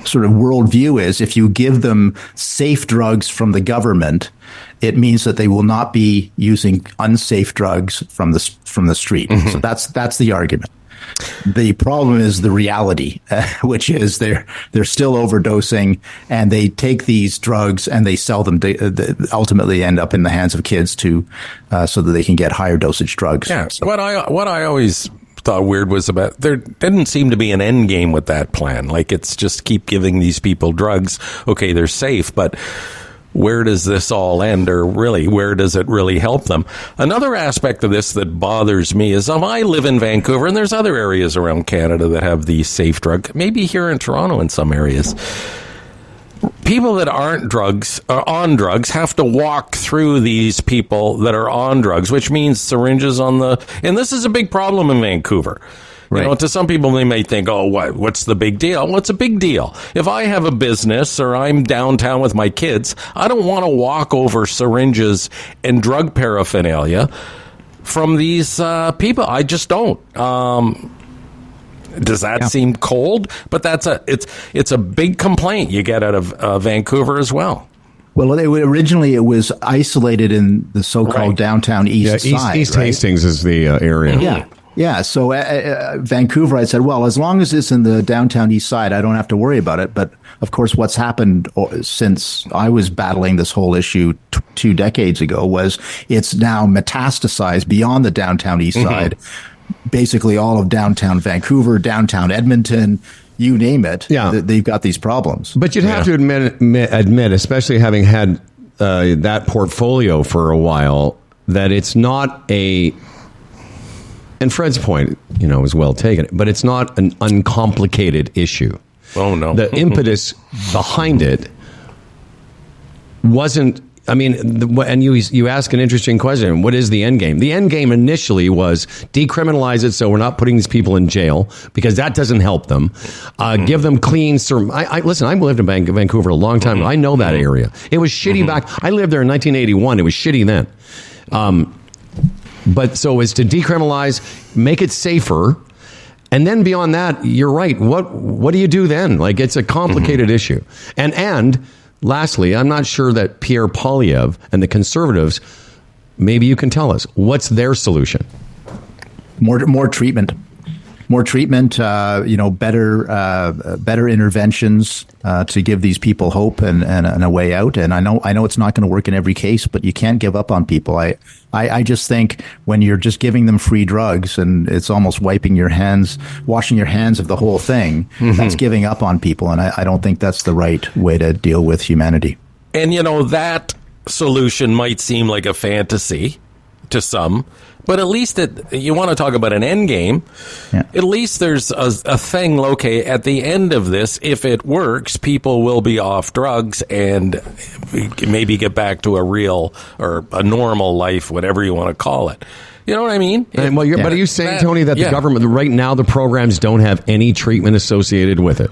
sort of worldview is, if you give them safe drugs from the government, it means that they will not be using unsafe drugs from the street. Mm-hmm. So that's the argument. The problem is the reality, which is they're still overdosing, and they take these drugs and they sell them to ultimately end up in the hands of kids so that they can get higher dosage drugs. Yeah. So, what I always thought weird was about, there didn't seem to be an end game with that plan. Like, it's just keep giving these people drugs. Okay, they're safe, but where does this all end, or really, where does it really help them? Another aspect of this that bothers me is, I live in Vancouver, and there's other areas around Canada that have these safe drugs, maybe here in Toronto in some areas. People that aren't on drugs have to walk through these people that are on drugs, which means syringes and this is a big problem in Vancouver. Right. To some people, they may think, what's the big deal? Well, it's a big deal. If I have a business or I'm downtown with my kids, I don't want to walk over syringes and drug paraphernalia from these people. I just don't. Does that seem cold? But it's a big complaint you get out of Vancouver as well. Well, originally it was isolated in the so-called downtown east side. East Hastings is the area. Yeah. Yeah, so Vancouver, I said, well, as long as it's in the downtown east side, I don't have to worry about it. But, of course, what's happened since I was battling this whole issue 2 decades ago was it's now metastasized beyond the downtown east side. Basically all of downtown Vancouver, downtown Edmonton, you name it, they've got these problems. But you'd have to admit, especially having had that portfolio for a while, that it's not a... And Fred's point, is well taken, but it's not an uncomplicated issue. Oh, no. The impetus behind it wasn't, and you ask an interesting question. What is the end game? The end game initially was decriminalize it so we're not putting these people in jail, because that doesn't help them. Give them clean... Listen, I lived in Vancouver a long time. I know that area. It was shitty back... I lived there in 1981. It was shitty then. But so as to decriminalize, make it safer, and then beyond that, you're right. What do you do then? Like, it's a complicated issue. And lastly, I'm not sure that Pierre Poilievre and the Conservatives, maybe you can tell us, what's their solution? More treatment. more treatment, better interventions to give these people hope and a way out. And I know it's not going to work in every case, but you can't give up on people. I just think when you're just giving them free drugs and it's almost washing your hands of the whole thing, that's giving up on people. And I don't think that's the right way to deal with humanity. And, that solution might seem like a fantasy to some, but at least you want to talk about an end game. Yeah. At least there's a thing, okay, at the end of this, if it works, people will be off drugs and maybe get back to a real or a normal life, whatever you want to call it. You know what I mean? But are you saying, Tony, that the government, right now, the programs don't have any treatment associated with it?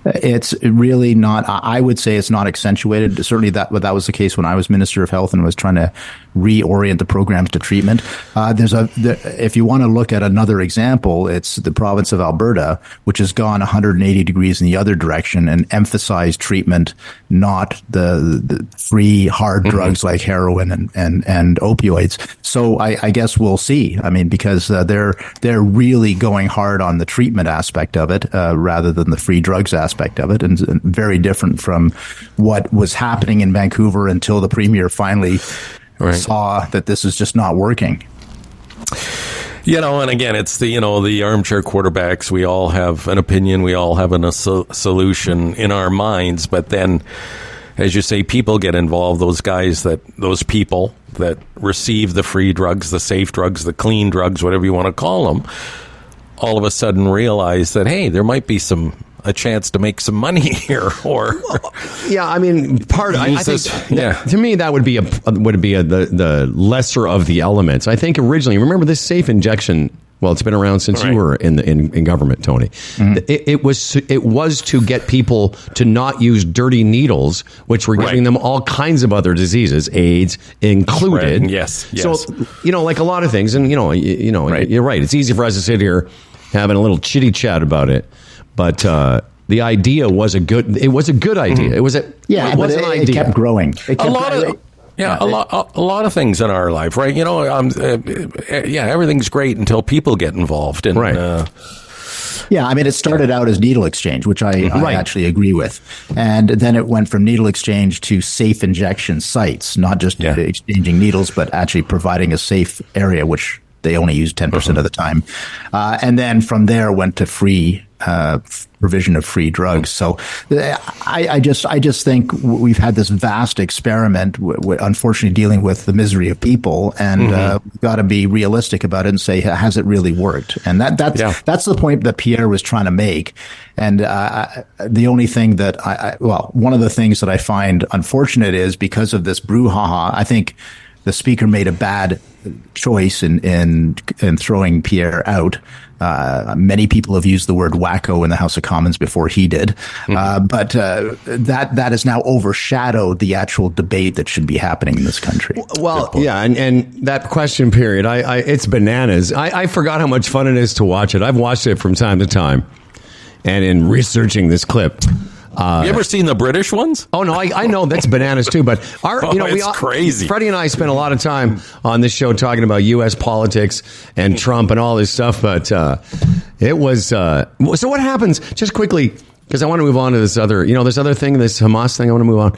It's really not. I would say it's not accentuated. Certainly, that was the case when I was Minister of Health and was trying to reorient the programs to treatment. If you want to look at another example, it's the province of Alberta, which has gone 180 degrees in the other direction and emphasized treatment, not the free hard drugs like heroin and opioids. So I guess we'll see. I mean, because they're really going hard on the treatment aspect of it rather than the free drugs aspect of it, and very different from what was happening in Vancouver until the premier finally saw that this is just not working. And again, it's the armchair quarterbacks. We all have an opinion. We all have a solution in our minds. But then, as you say, people get involved. Those people that receive the free drugs, the safe drugs, the clean drugs, whatever you want to call them, all of a sudden realize that, hey, there might be a chance to make some money here, I mean, I think to me that would be the lesser of the elements. I think originally, remember this safe injection. Well, it's been around since you were in government, Tony. Mm-hmm. It was to get people to not use dirty needles, which were giving them all kinds of other diseases, AIDS included. Right. Yes. So like a lot of things, and you're right. It's easy for us to sit here having a little chitty chat about it. But the idea was a good idea. Mm-hmm. It was an idea. It kept growing. A lot of things in our life, right? Everything's great until people get involved. And, I mean, it started out as needle exchange, which I actually agree with. And then it went from needle exchange to safe injection sites, not just exchanging needles, but actually providing a safe area, which they only use 10% of the time. And then from there went to free provision of free drugs. So I just think we've had this vast experiment, unfortunately dealing with the misery of people, and we've got to be realistic about it and say, has it really worked? And that's the point that Pierre was trying to make. And the only thing that one of the things that I find unfortunate is because of this brouhaha, I think the speaker made a bad choice in throwing Pierre out. Many people have used the word wacko in the House of Commons before he did, but that has now overshadowed the actual debate that should be happening in this country. Well, and that question period, it's bananas. I forgot how much fun it is to watch it. I've watched it from time to time, and in researching this clip. You ever seen the British ones? Oh no, I know that's bananas too. But it's crazy. Freddie and I spent a lot of time on this show talking about U.S. politics and Trump and all this stuff. But it was so. What happens? Just quickly, because I want to move on to this other thing, this Hamas thing. I want to move on.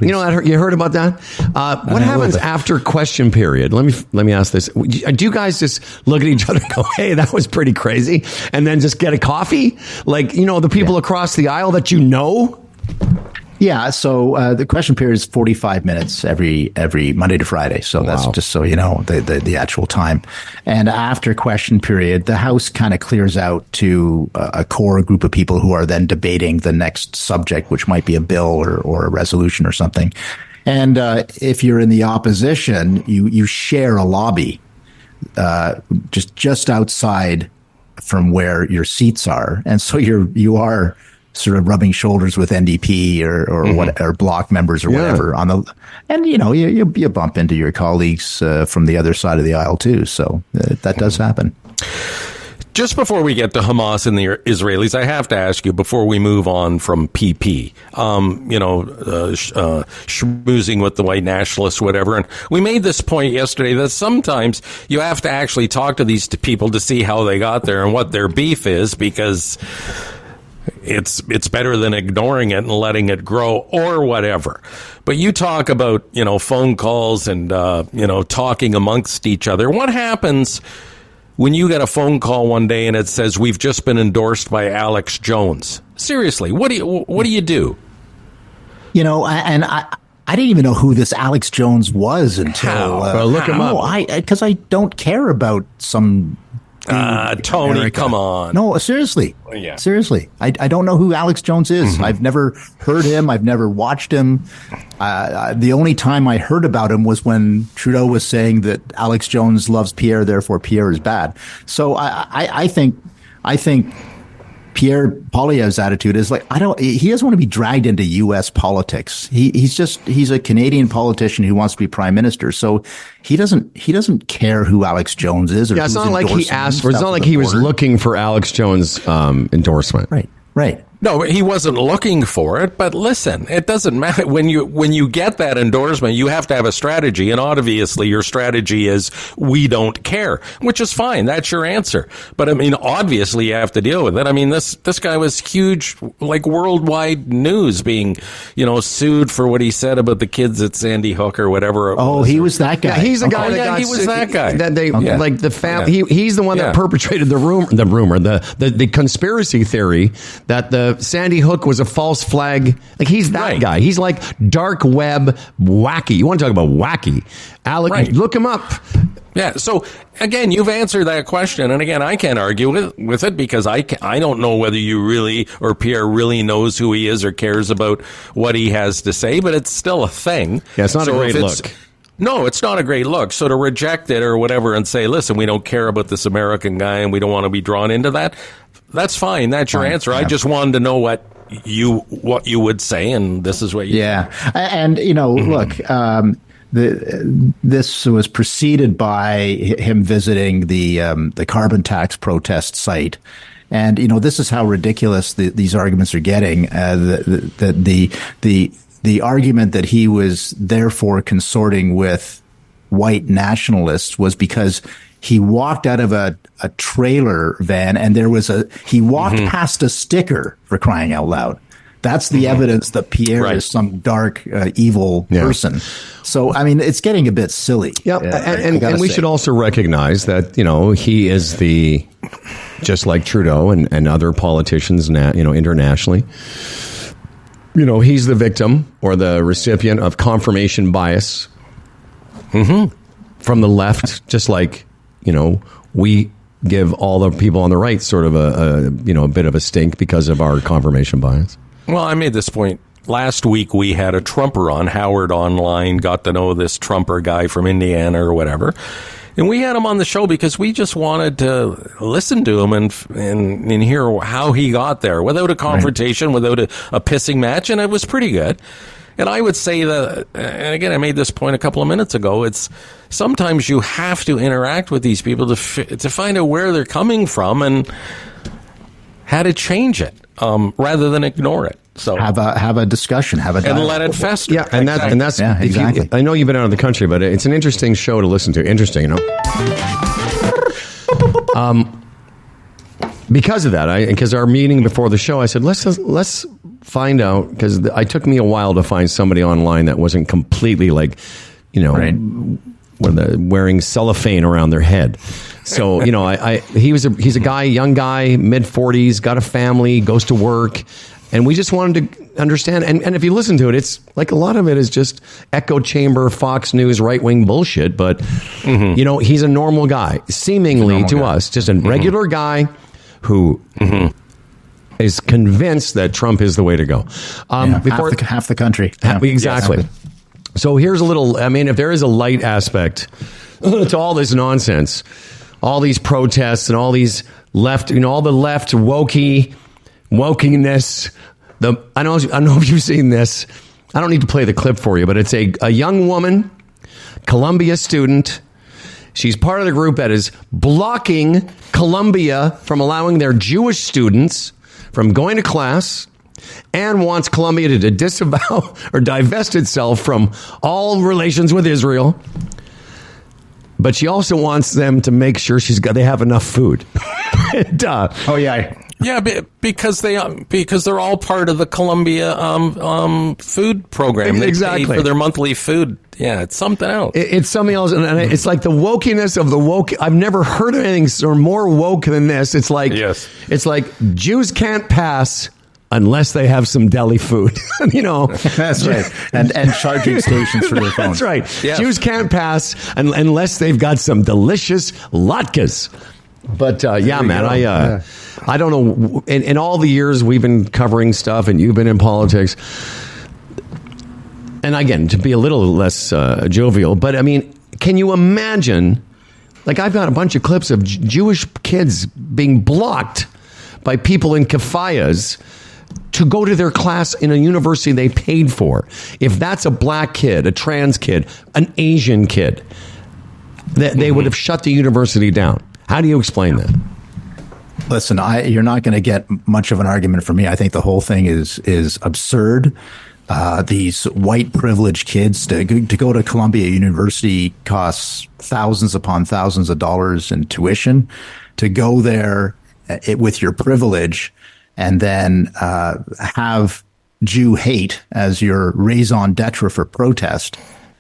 You heard about that? What happens after question period? Let me ask this: do you guys just look at each other and go, "Hey, that was pretty crazy," and then just get a coffee? Like the people across the aisle that you know? Yeah, so the question period is 45 minutes every Monday to Friday. So that's just so you know the actual time. And after question period, the House kind of clears out to a core group of people who are then debating the next subject, which might be a bill or a resolution or something. And if you're in the opposition, you share a lobby just outside from where your seats are. And so you are sort of rubbing shoulders with NDP or bloc members or whatever and you bump into your colleagues from the other side of the aisle too. So that does happen. Just before we get to Hamas and the Israelis, I have to ask you before we move on from PP, schmoozing with the white nationalists, whatever. And we made this point yesterday that sometimes you have to actually talk to these people to see how they got there and what their beef is, because it's better than ignoring it and letting it grow or whatever. But you talk about, phone calls and, talking amongst each other. What happens when you get a phone call one day and it says, we've just been endorsed by Alex Jones? Seriously, what do you do? I didn't even know who this Alex Jones was until look him up. Because I don't care about some Tony, America. Come on. No, seriously. Yeah. Seriously. I don't know who Alex Jones is. Mm-hmm. I've never heard him. I've never watched him. The only time I heard about him was when Trudeau was saying that Alex Jones loves Pierre, therefore Pierre is bad. So I think Pierre Poilievre's attitude is like, he doesn't want to be dragged into U.S. politics. He's a Canadian politician who wants to be prime minister. So he doesn't care who Alex Jones is. Or it's not like he asked for, it's not like he was looking for Alex Jones' endorsement. Right. No, he wasn't looking for it, but listen, it doesn't matter. When you get that endorsement, you have to have a strategy, and obviously your strategy is we don't care, which is fine. That's your answer. But I mean, obviously you have to deal with it. I mean, this guy was huge, like worldwide news, being, sued for what he said about the kids at Sandy Hook or whatever. He was that guy. Yeah, he's the guy that got he was that guy. That they like the family. Yeah. He's the one that perpetrated the conspiracy theory that the Sandy Hook was a false flag. Like, he's that guy. He's like dark web wacky. You want to talk about wacky? Alex, look him up. Yeah. So again, you've answered that question, and again, I can't argue with it because I don't know whether you really or Pierre really knows who he is or cares about what he has to say, but it's still a thing. Yeah, it's not a great look. No, it's not a great look. So to reject it or whatever and say, listen, we don't care about this American guy and we don't want to be drawn into that, that's fine. That's your answer. Yeah. I just wanted to know what you would say, and this is what you... Yeah. And, look, this was preceded by him visiting the carbon tax protest site. And, this is how ridiculous these arguments are getting. The argument that he was therefore consorting with white nationalists was because he walked out of a trailer van and he walked past a sticker, for crying out loud. That's the evidence that Pierre is some dark, evil person. So, I mean, it's getting a bit silly. Yeah. And we should also recognize that, he is just like Trudeau and other politicians, internationally, he's the victim or the recipient of confirmation bias from the left, just like, we give all the people on the right sort of a bit of a stink because of our confirmation bias. Well, I made this point. Last week we had a Trumper on, Howard Online, got to know this Trumper guy from Indiana or whatever. And we had him on the show because we just wanted to listen to him and hear how he got there without a confrontation, without a pissing match, and it was pretty good. And I would say that, and again, I made this point a couple of minutes ago, it's sometimes you have to interact with these people to find out where they're coming from and how to change it rather than ignore it. So have a discussion, have a dialogue. And let it fester. Yeah, and that's exactly. I know you've been out of the country, but it's an interesting show to listen to. Interesting, because of that, because our meeting before the show, I said let's find out, because it took me a while to find somebody online that wasn't completely like, wearing cellophane around their head. So he's a guy, young guy, mid-40s, got a family, goes to work. And we just wanted to understand. And if you listen to it, it's like a lot of it is just echo chamber, Fox News, right-wing bullshit. But, he's a normal guy, seemingly to us, just a regular guy who is convinced that Trump is the way to go. Half the country. Exactly. Yeah. So here's a little, if there is a light aspect to all this nonsense, all these protests and all these left, all the left wokeness. I don't know if you've seen this. I don't need to play the clip for you, but it's a young woman, Columbia student, She's part of the group that is blocking Columbia from allowing their Jewish students from going to class, and wants Columbia to disavow or divest itself from all relations with Israel. But she also wants them to make sure they have enough food. Oh yeah. Yeah, because they're all part of the Columbia food program. They Exactly. pay for their monthly food. Yeah, it's something else. It's something else, and it's like the wokeness of the woke. I've never heard of anything more woke than this. It's like It's like Jews can't pass unless they have some deli food. That's right. And charging stations for their phones. That's right. Yes. Jews can't pass unless they've got some delicious latkes. But man, I don't know. In all the years we've been covering stuff, and you've been in politics, and again, to be a little less jovial, but I mean, can you imagine? Like, I've got a bunch of clips of Jewish kids being blocked by people in keffiyehs to go to their class in a university they paid for. If that's a black kid, a trans kid, an Asian kid, they would have shut the university down. How do you explain that? Listen, you're not going to get much of an argument from me. I think the whole thing is absurd. These white privileged kids to go to Columbia University costs thousands upon thousands of dollars in tuition. To go there with your privilege and then have Jew hate as your raison d'etre for protest,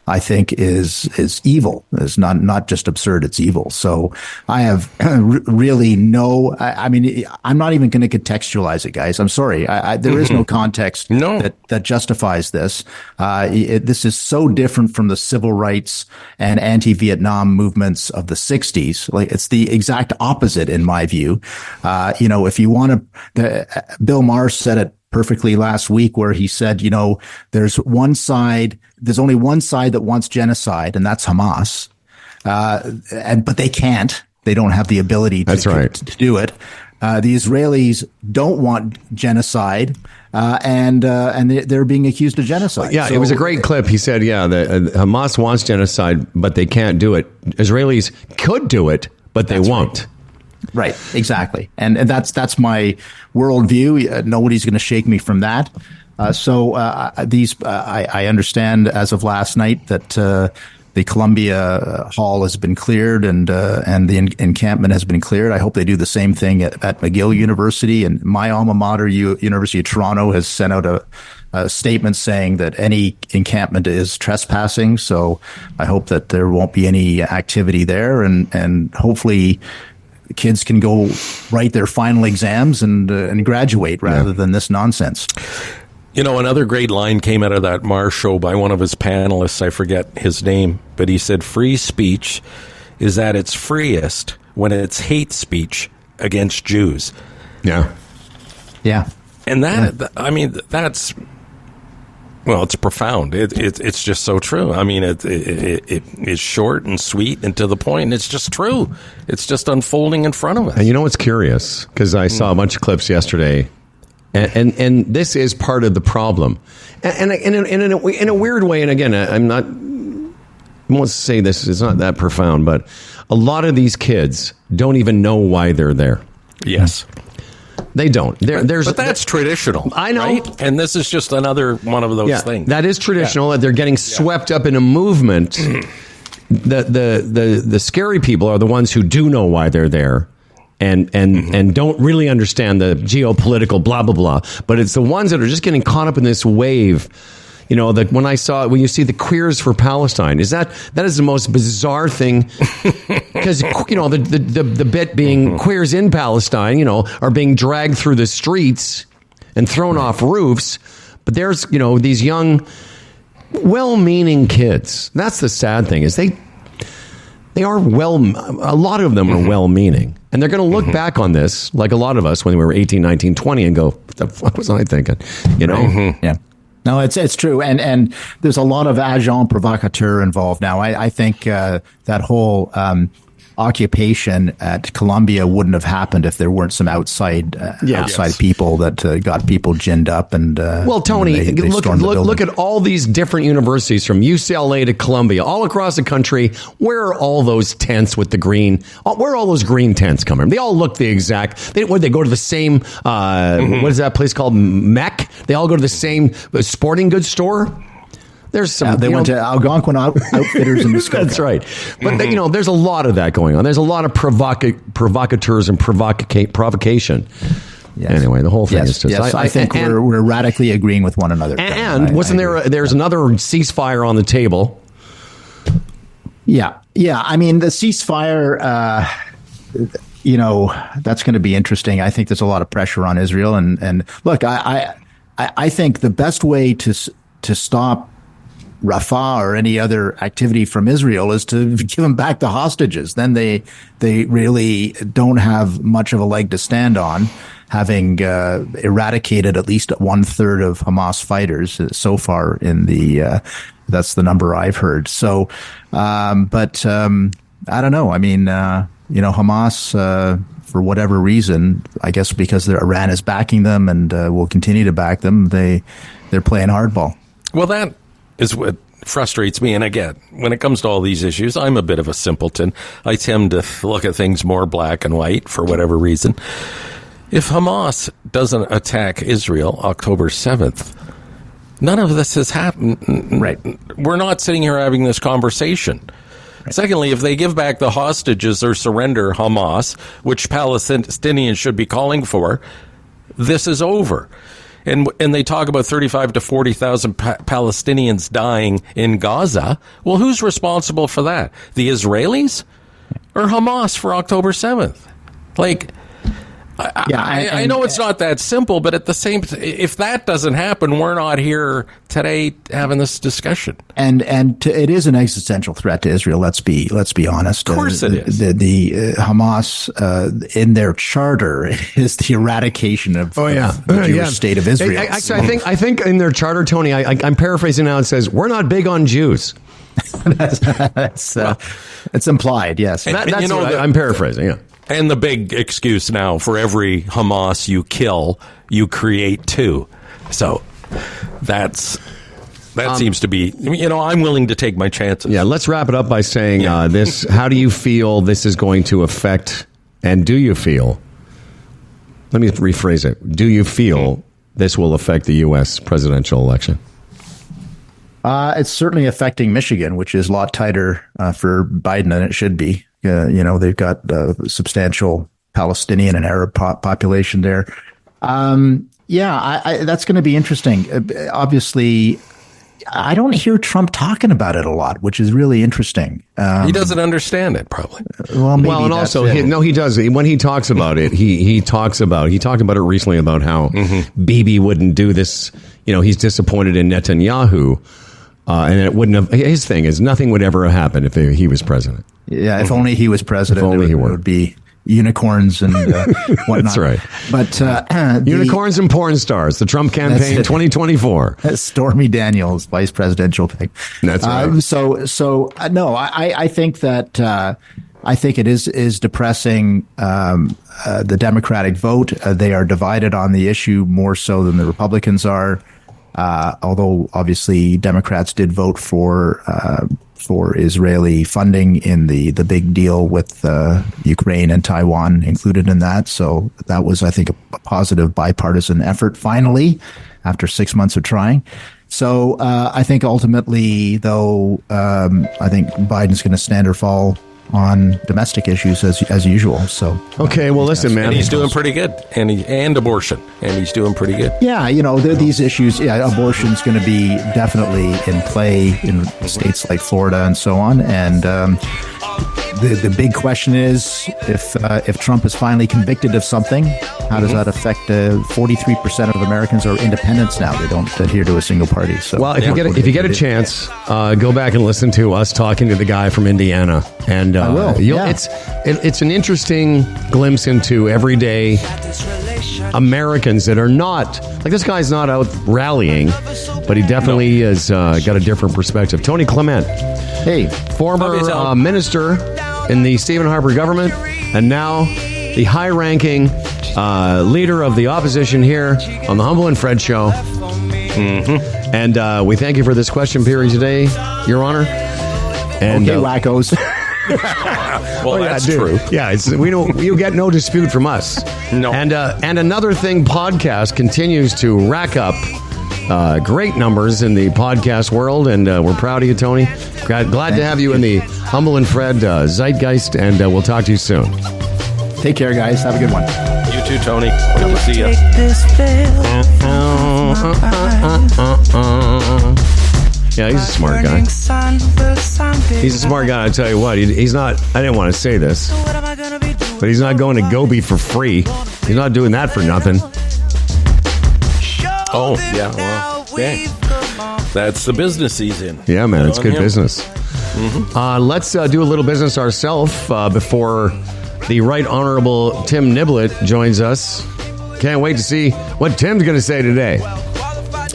I think is evil. It's not just absurd, it's evil. So I have really I mean, I'm not even going to contextualize it, guys. I'm sorry. There is no context that justifies this. This is so different from the civil rights and anti-Vietnam movements of the 60s. Like, it's the exact opposite in my view. If you want to, Bill Maher said it perfectly last week, where he said, there's only one side that wants genocide, and that's Hamas. But they can't. They don't have the ability to do it. The Israelis don't want genocide, and they're being accused of genocide. Yeah, it was a great clip. He said, that Hamas wants genocide, but they can't do it. Israelis could do it, but they won't. Right, exactly. And that's my worldview. Nobody's going to shake me from that. I understand as of last night that the Columbia Hall has been cleared and the encampment has been cleared. I hope they do the same thing at McGill University. And my alma mater, University of Toronto, has sent out a statement saying that any encampment is trespassing. So I hope that there won't be any activity there, and hopefully kids can go write their final exams and graduate rather than this nonsense. Another great line came out of that Maher show by one of his panelists. I forget his name, but he said, free speech is at its freest when it's hate speech against Jews. Yeah. Yeah. And that's, well, it's profound. It's just so true. I mean, it is short and sweet and to the point, and it's just true. It's just unfolding in front of us. And you know what's curious? Because I saw a bunch of clips yesterday, and this is part of the problem. And in a weird way, and again, I won't say this, it's not that profound, but a lot of these kids don't even know why they're there. Yes. They don't. But that's traditional. I know. Right? And this is just another one of those things. That is traditional. That they're getting swept up in a movement. The scary people are the ones who do know why they're there and don't really understand the geopolitical blah, blah, blah. But it's the ones that are just getting caught up in this wave. That when you see the Queers for Palestine, that is the most bizarre thing, because the bit being queers in Palestine, are being dragged through the streets and thrown off roofs, but there's these young, well-meaning kids. That's the sad thing, is they are a lot of them are well-meaning, and they're going to look back on this like a lot of us when we were 18, 19, 20 and go, what the fuck was I thinking? Yeah. No, it's true, and there's a lot of agent provocateur involved now. I think that whole occupation at Colombia wouldn't have happened if there weren't some outside people that got people ginned up and well, Tony, they look at all these different universities from UCLA to Columbia, all across the country. Where are all those tents with the green? Where are all those green tents coming from? They all look the exact. They go to the same. What is that place called? MEC. They all go to the same sporting goods store. There's some. They went to Algonquin Outfitters in Muskoka. That's right. But there's a lot of that going on. There's a lot of provocateurs and provocation. Yes. Anyway, the whole thing is just. Yes, I think we're radically agreeing with one another. And there's another ceasefire on the table? Yeah. I mean, the ceasefire. That's going to be interesting. I think there's a lot of pressure on Israel, and look, I think the best way to stop Rafah or any other activity from Israel is to give them back the hostages. Then they really don't have much of a leg to stand on, having eradicated at least 1/3 of Hamas fighters so far in that's the number I've heard. So, I don't know. I mean, Hamas, for whatever reason, I guess because Iran is backing them and will continue to back them, they're playing hardball. Well, that is what frustrates me. And again, when it comes to all these issues, I'm a bit of a simpleton. I tend to look at things more black and white for whatever reason. If Hamas doesn't attack Israel October 7th, none of this has happened. Right. We're not sitting here having this conversation. Right. Secondly, if they give back the hostages or surrender Hamas, which Palestinians should be calling for, this is over. And they talk about 35 to 40,000 Palestinians dying in Gaza. Well, who's responsible for that? The Israelis or Hamas for October 7th? I know it's not that simple, but at the same time, if that doesn't happen, we're not here today having this discussion. And it is an existential threat to Israel. Let's be honest. Of course it is. The Hamas in their charter is the eradication of the Jewish state of Israel. Actually, I think in their charter, Tony, I'm paraphrasing now. It says we're not big on Jews. It's implied. Yes, I'm paraphrasing. Yeah. And the big excuse now, for every Hamas you kill, you create two. So that seems to be, I'm willing to take my chances. Yeah, let's wrap it up by saying this. How do you feel this is going to affect, and do you feel, let me rephrase it, do you feel this will affect the U.S. presidential election? It's certainly affecting Michigan, which is a lot tighter for Biden than it should be. They've got a substantial Palestinian and Arab population there. That's going to be interesting. Obviously, I don't hear Trump talking about it a lot, which is really interesting. He doesn't understand it, probably. And also, he does. When he talks about it, he talked about it recently about how Bibi wouldn't do this. He's disappointed in Netanyahu. And it wouldn't have. His thing is nothing would ever happen if he was president. Yeah, if only he was president, it would be unicorns and whatnot. That's right. But unicorns and porn stars. The Trump campaign 2024. Stormy Daniels, vice presidential pick. That's right. I think that. I think it is depressing the Democratic vote. They are divided on the issue more so than the Republicans are. Although obviously Democrats did vote for Israeli funding in the big deal with Ukraine and Taiwan included in that. So that was, I think, a positive bipartisan effort finally after 6 months of trying. So I think ultimately, though, I think Biden's going to stand or fall on domestic issues as usual. So okay, well, listen, man, and he's doing pretty good, and abortion, and he's doing pretty good. Yeah, these issues. Yeah, abortion's going to be definitely in play in states like Florida and so on. And the big question is if Trump is finally convicted of something, how does that affect 43% of Americans are independents now? They don't adhere to a single party. So, well, if you get a chance, go back and listen to us talking to the guy from Indiana, and I will. It's an interesting glimpse into everyday Americans that are not like this guy's not out rallying, but he definitely has got a different perspective. Tony Clement, hey, former minister in the Stephen Harper government, and now the high-ranking leader of the opposition here on the Humble and Fred Show. Mm-hmm. And we thank you for this question period today, Your Honor. And, okay, wackos. Well, that's true. Yeah, you get no dispute from us. No. And Another Thing podcast continues to rack up great numbers in the podcast world, and we're proud of you, Tony. Glad to have you in the Humble and Fred zeitgeist, and we'll talk to you soon. Take care, guys. Have a good one. You too, Tony. Good to see you. Yeah, he's a smart guy. He's a smart guy. I tell you what, he's not. I didn't want to say this, but he's not going to Gobi for free. He's not doing that for nothing. Oh, yeah. Well, yeah. That's the business he's in. Yeah, man, it's good business. Mm-hmm. Let's do a little business ourselves before the Right Honorable Tim Niblett joins us. Can't wait to see what Tim's going to say today.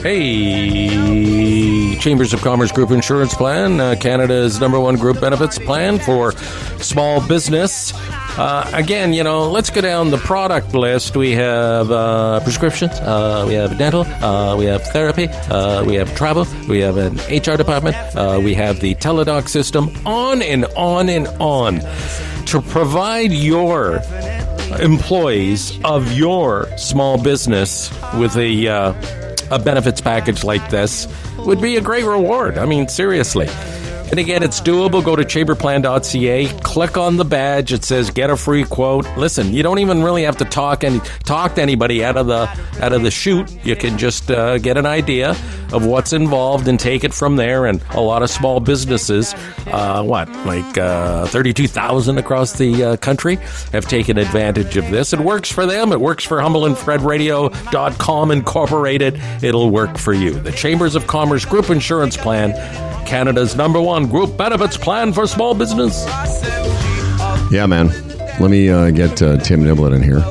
Hey, Chambers of Commerce Group Insurance Plan, Canada's #1 group benefits plan for small business. Again, let's go down the product list. We have prescriptions, we have dental, we have therapy, we have travel, we have an HR department, we have the teledoc system, on and on and on. To provide your employees of your small business with a benefits package like this would be a great reward. I mean, seriously. And again, it's doable. Go to chamberplan.ca, click on the badge. It says get a free quote. Listen, you don't even really have to talk to anybody out of the chute. You can just get an idea of what's involved and take it from there. And a lot of small businesses, 32,000 across the country have taken advantage of this. It works for them. It works for humbleandfredradio.com Incorporated. It'll work for you. The Chambers of Commerce Group Insurance Plan, Canada's #1 group benefits plan for small business. Yeah, man. Let me get Tim Niblett in here.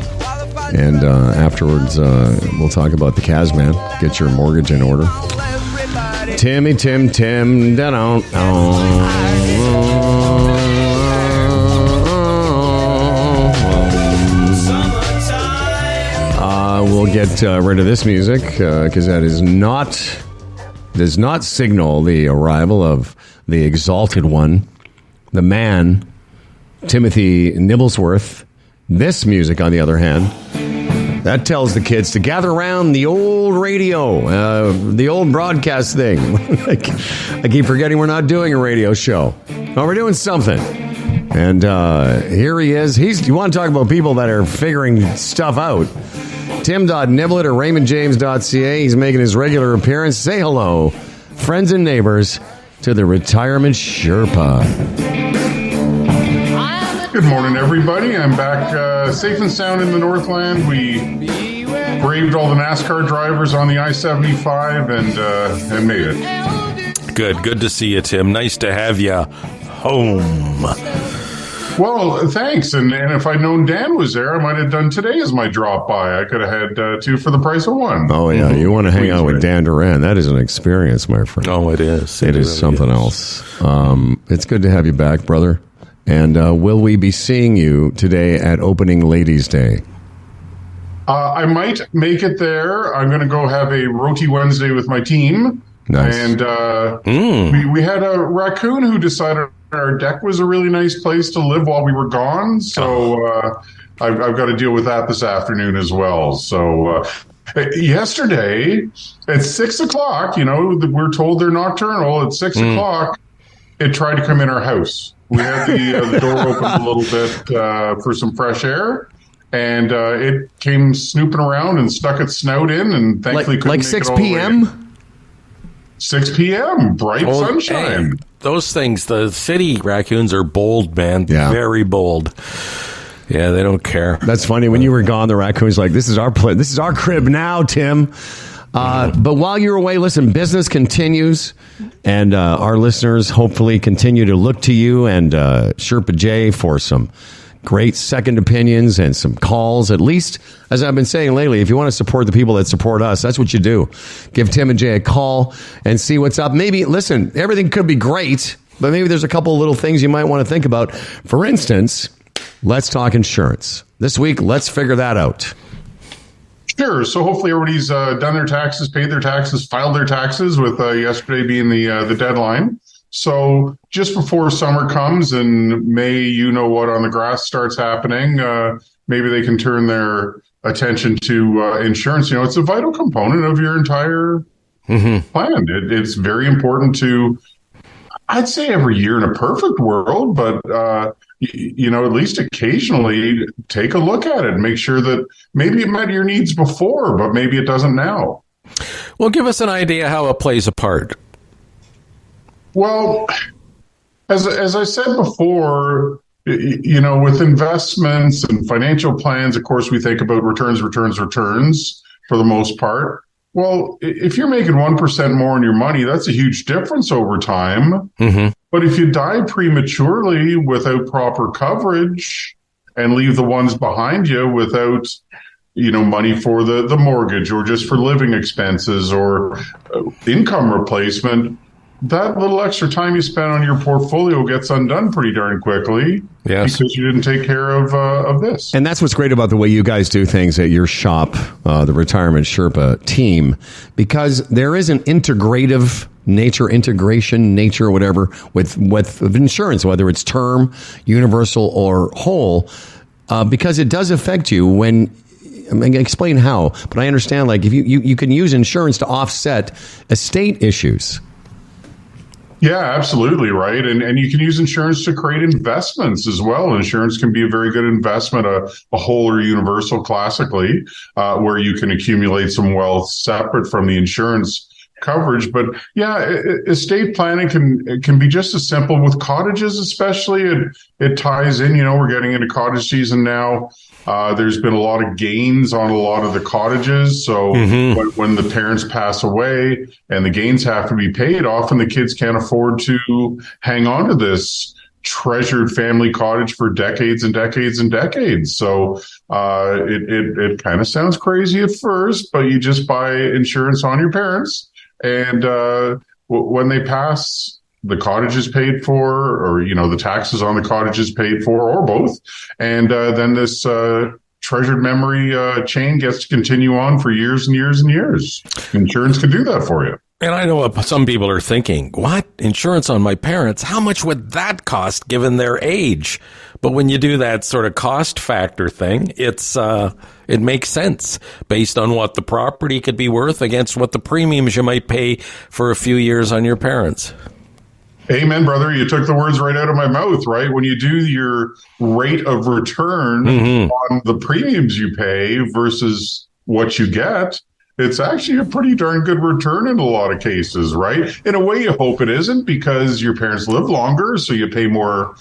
And afterwards, we'll talk about the Casman. Get your mortgage in order. Tim. We'll get rid of this music because that does not signal the arrival of the exalted one, the man, Timothy Nibblesworth. This music, on the other hand, that tells the kids to gather around the old radio, the old broadcast thing. I keep forgetting we're not doing a radio show. Oh, we're doing something. And here he is. You want to talk about people that are figuring stuff out. Tim.Niblett or RaymondJames.ca. He's making his regular appearance. Say hello, friends and neighbors, to the Retirement Sherpa. Good morning, everybody. I'm back safe and sound in the Northland. We braved all the NASCAR drivers on the I-75 and made it. Good to see you, Tim. Nice to have you home. Well, thanks. And if I'd known Dan was there, I might have done today as my drop by. I could have had two for the price of one. Oh, yeah. You want to hang out with Dan Duran. That is an experience, my friend. Oh, it is. It is really something else. It's good to have you back, brother. And will we be seeing you today at Opening Ladies' Day? I might make it there. I'm going to go have a Roti Wednesday with my team. Nice. And we had a raccoon who decided our deck was a really nice place to live while we were gone. So I've got to deal with that this afternoon as well. So yesterday at 6 o'clock, we're told they're nocturnal. At 6 o'clock, it tried to come in our house. We had the door open a little bit for some fresh air. And it came snooping around and stuck its snout in, and thankfully couldn't like make 6 it all p.m. the way in. 6 p.m. Bright sunshine. Hey, those things, the city raccoons are bold, man. Yeah. Very bold. Yeah, they don't care. That's funny. When you were gone, the raccoon's like, "This is our this is our crib now, Tim." But while you're away, listen, business continues, and our listeners hopefully continue to look to you and Sherpa J for some great second opinions and some calls. At least, as I've been saying lately, if you want to support the people that support us, that's what you do. Give Tim and Jay a call and see what's up. Maybe, listen, everything could be great. but maybe there's a couple of little things you might want to think about. For instance, let's talk insurance. This week, let's figure that out. Sure. So hopefully everybody's done their taxes, paid their taxes, filed their taxes, with yesterday being the deadline. So just before summer comes and May, on the grass starts happening, maybe they can turn their attention to insurance. It's a vital component of your entire plan. It's very important to, I'd say every year in a perfect world, but at least occasionally take a look at it and make sure that maybe it met your needs before, but maybe it doesn't now. Well, give us an idea how it plays a part. Well, as I said before, with investments and financial plans, of course, we think about returns for the most part. Well, if you're making 1% more on your money, that's a huge difference over time. Mm-hmm. But if you die prematurely without proper coverage and leave the ones behind you without, money for the mortgage or just for living expenses or income replacement, that little extra time you spent on your portfolio gets undone pretty darn quickly. Yes. Because you didn't take care of this. And that's what's great about the way you guys do things at your shop, the Retirement Sherpa team, because there is an integration nature, whatever, with insurance, whether it's term, universal, or whole, because it does affect you when. Explain how, but I understand. Like if you can use insurance to offset estate issues. Yeah, absolutely right. And you can use insurance to create investments as well. Insurance can be a very good investment, a whole or universal classically, where you can accumulate some wealth separate from the insurance coverage. But yeah, estate planning can be just as simple with cottages, especially. It ties in, we're getting into cottage season now. There's been a lot of gains on a lot of the cottages. So when the parents pass away and the gains have to be paid, often the kids can't afford to hang on to this treasured family cottage for decades and decades and decades. So it kind of sounds crazy at first, but you just buy insurance on your parents. And when they pass, the cottage is paid for, or, the taxes on the cottage is paid for, or both. And then this treasured memory chain gets to continue on for years and years and years. Insurance can do that for you. And I know some people are thinking, what? Insurance on my parents? How much would that cost given their age? But when you do that sort of cost factor thing, it makes sense based on what the property could be worth against what the premiums you might pay for a few years on your parents. Amen, brother. You took the words right out of my mouth, right? When you do your rate of return on the premiums you pay versus what you get, it's actually a pretty darn good return in a lot of cases, right? In a way, you hope it isn't because your parents live longer, so you pay more,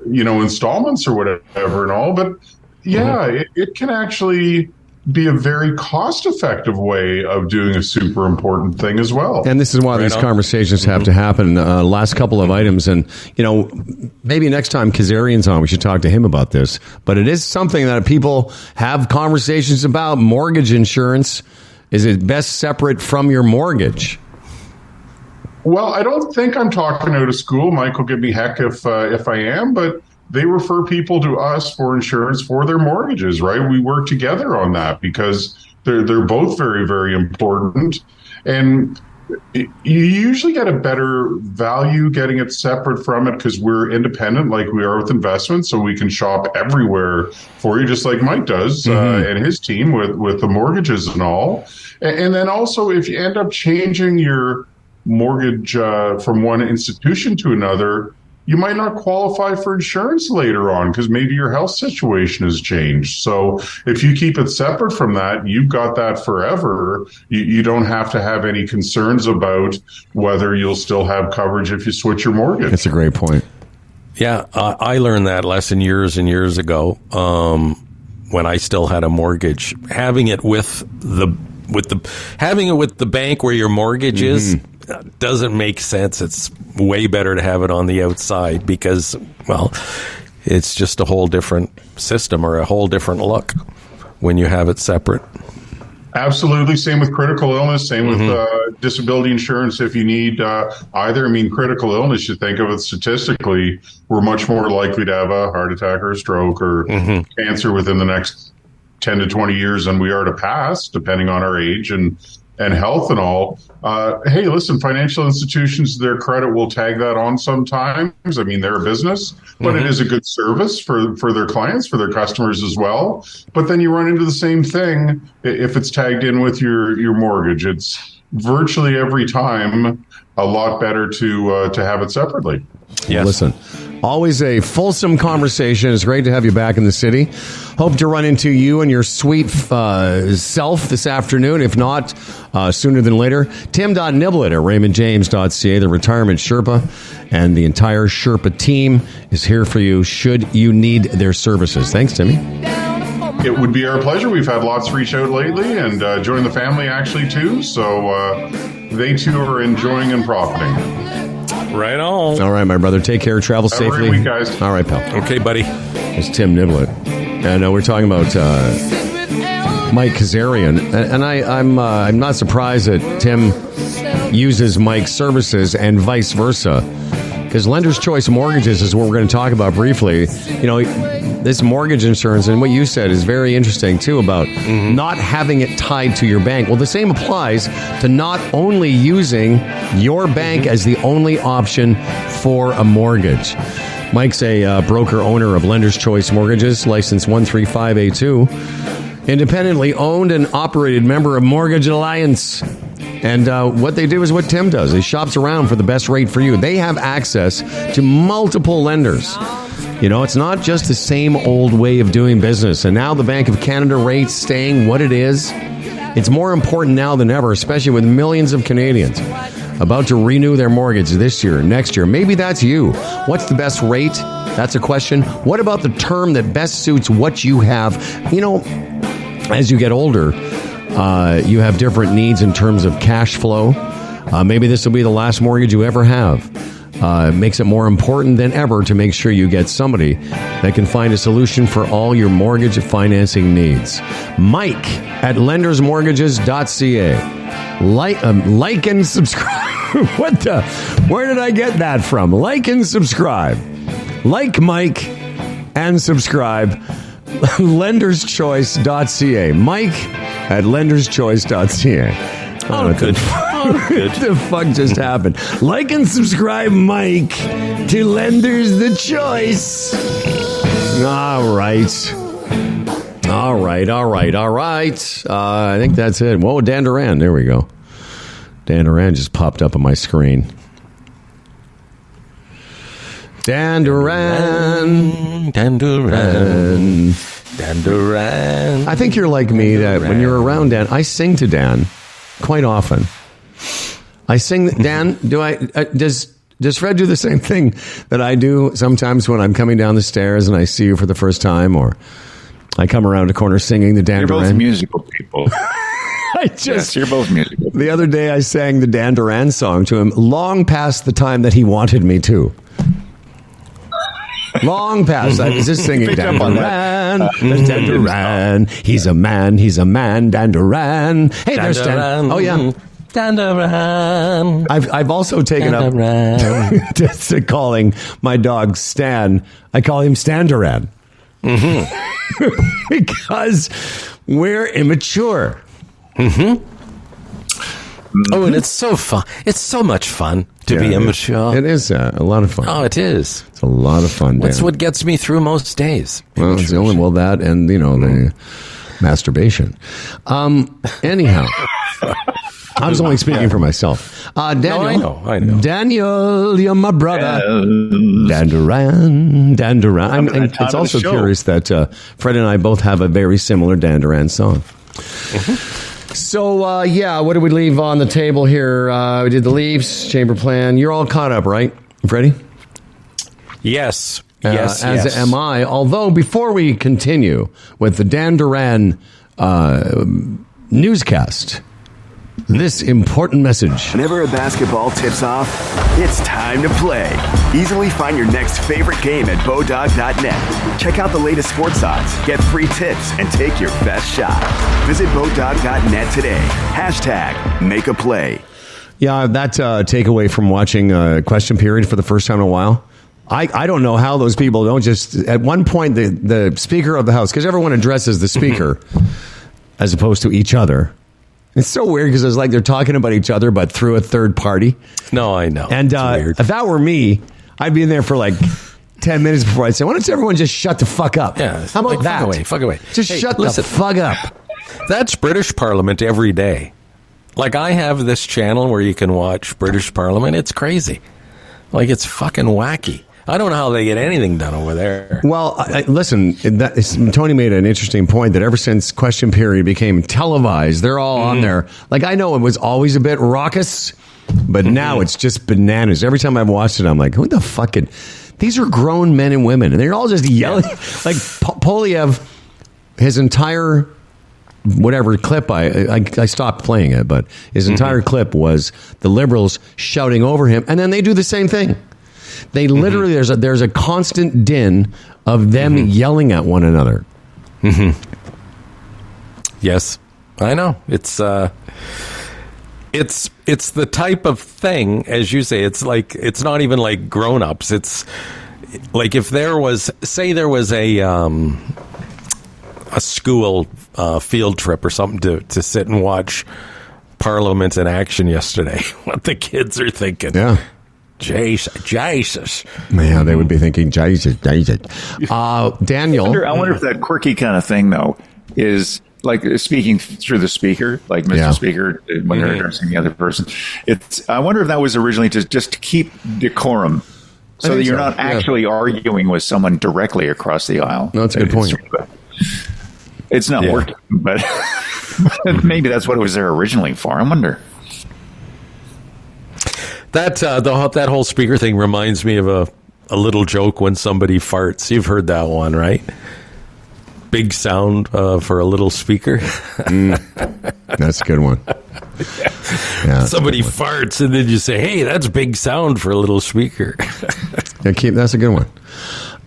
installments or whatever and all. But yeah, it can actually be a very cost-effective way of doing a super important thing as well. And this is why these conversations have to happen. Last couple of items, and maybe next time Kazarian's on, we should talk to him about this. But it is something that people have conversations about. Mortgage insurance, is it best separate from your mortgage? Well, I don't think I'm talking out of school. Mike will give me heck if I am, but they refer people to us for insurance for their mortgages, right? We work together on that because they're both very, very important. And you usually get a better value getting it separate from it because we're independent like we are with investments. So we can shop everywhere for you, just like Mike does and his team with the mortgages and all. And then also, if you end up changing your mortgage from one institution to another, you might not qualify for insurance later on because maybe your health situation has changed. So if you keep it separate from that, you've got that forever. You don't have to have any concerns about whether you'll still have coverage if you switch your mortgage. That's a great point. Yeah, I learned that lesson years and years ago when I still had a mortgage. Having it with the bank where your mortgage is doesn't make sense. It's way better to have it on the outside because, well, it's just a whole different system or a whole different look when you have it separate. Absolutely. Same with critical illness. Same with disability insurance. If you need either, I mean, critical illness, you think of it statistically, we're much more likely to have a heart attack or a stroke or cancer within the next 10 to 20 years than we are to pass, depending on our age and health and all. Hey, listen, financial institutions, their credit will tag that on sometimes. I mean, they're a business, but it is a good service for their clients, for their customers as well. But then you run into the same thing if it's tagged in with your mortgage. It's virtually every time a lot better to have it separately. Yes. Listen, always a fulsome conversation. It's great to have you back in the city. Hope to run into you and your sweet self this afternoon, if not sooner than later. Tim.Niblett at RaymondJames.ca, the retirement Sherpa, and the entire Sherpa team is here for you should you need their services. Thanks, Timmy. It would be our pleasure. We've had lots reach out lately and join the family actually too. So they too are enjoying and profiting. Right on. All right, my brother. Take care. Travel safely. Have a great week, guys. All right, pal. Okay, buddy. It's Tim Niblett. And we're talking about Mike Kazarian. And I'm not surprised that Tim uses Mike's services and vice versa. Because Lender's Choice Mortgages is what we're going to talk about briefly. You know, this mortgage insurance and what you said is very interesting, too, about not having it tied to your bank. Well, the same applies to not only using your bank as the only option for a mortgage. Mike's a broker owner of Lender's Choice Mortgages, license 135A2, independently owned and operated member of Mortgage Alliance. And what they do is what Tim does. He shops around for the best rate for you. They have access to multiple lenders. You know, it's not just the same old way of doing business. And now the Bank of Canada rate's staying what it is. It's more important now than ever, especially with millions of Canadians about to renew their mortgage this year, next year. Maybe that's you. What's the best rate? That's a question. What about the term that best suits what you have? You know, as you get older, you have different needs in terms of cash flow. Maybe this will be the last mortgage you ever have. It makes it more important than ever to make sure you get somebody that can find a solution for all your mortgage financing needs. Mike at lendersmortgages.ca. Like and subscribe. Where did I get that from? Like and subscribe. Like Mike and subscribe. lenderschoice.ca. Mike at lenderschoice.ca. Oh, good. What the fuck just happened? Like and subscribe, Mike, to Lenders the Choice. All right. I think that's it. Whoa, Dan Duran. There we go. Dan Duran just popped up on my screen. Dan Duran. I think you're like me that when you're around Dan, I sing to Dan quite often. I sing, Dan, does Fred do the same thing that I do sometimes when I'm coming down the stairs and I see you for the first time, or I come around a corner singing the Dan Duran? You're both musical people. Yes, you're both musical. The other day I sang the Dan Duran song to him long past the time that he wanted me to. Long past. I was just singing Dan Duran. There's Dan Duran. He's a man, Dan Duran. Hey, there's Dan. Oh, yeah. Dan Duran. I've also taken up to calling my dog Stan. I call him Stan Duran. Because we're immature. Oh, and it's so fun. It's so much fun to be immature. It is a lot of fun. Oh, it is. It's a lot of fun. That's what gets me through most days. Well, it's the only that and the masturbation. Anyhow, I was only speaking for myself. Daniel, no, I know. Daniel, you're my brother. Dan Duran. It's also curious that Fred and I both have a very similar Dan Duran song. So, what did we leave on the table here? We did the Leafs, Chamber Plan. You're all caught up, right, Freddie? Yes. As am I. Although, before we continue with the Dan Duran newscast, this important message. Whenever a basketball tips off, it's time to play. Easily find your next favorite game at Bodog.net. Check out the latest sports odds, get free tips, and take your best shot. Visit Bodog.net today. Hashtag make a play. Yeah, that takeaway from watching Question Period for the first time in a while. I don't know how those people don't just, at one point, the Speaker of the House, because everyone addresses the Speaker as opposed to each other. It's so weird because it's like they're talking about each other, but through a third party. No, I know. And if that were me, I'd be in there for like 10 minutes before I'd say, why don't everyone just shut the fuck up? Yeah, how about that? Fuck away. Just shut the fuck up. That's British Parliament every day. Like, I have this channel where you can watch British Parliament. It's crazy. Like, it's fucking wacky. I don't know how they get anything done over there. Well, listen, Tony made an interesting point that ever since Question Period became televised, they're all on there. Like, I know it was always a bit raucous, but now it's just bananas. Every time I've watched it, I'm like, who the fucking... These are grown men and women, and they're all just yelling. Like, Polyev, his entire... whatever clip, I stopped playing it, but his entire clip was the Liberals shouting over him, and then they do the same thing. They literally, there's a constant din of them yelling at one another. Yes, I know. It's the type of thing, as you say. It's like, it's not even like grown-ups. It's like if there was, say, there was a school field trip or something to sit and watch Parliament in action yesterday. What the kids are thinking. Yeah. Jesus. Man, they would be thinking, Jesus. Daniel. I wonder if that quirky kind of thing, though, is like speaking through the speaker, like Mr. Speaker, when they're addressing the other person. I wonder if that was originally just to keep decorum, so that you're not actually arguing with someone directly across the aisle. No, that's a good point. It's not working, but maybe that's what it was there originally for. I wonder. That whole speaker thing reminds me of a little joke when somebody farts. You've heard that one, right? Big sound for a little speaker. That's a good one. Yeah, somebody farts, and then you say, "Hey, that's big sound for a little speaker." That's a good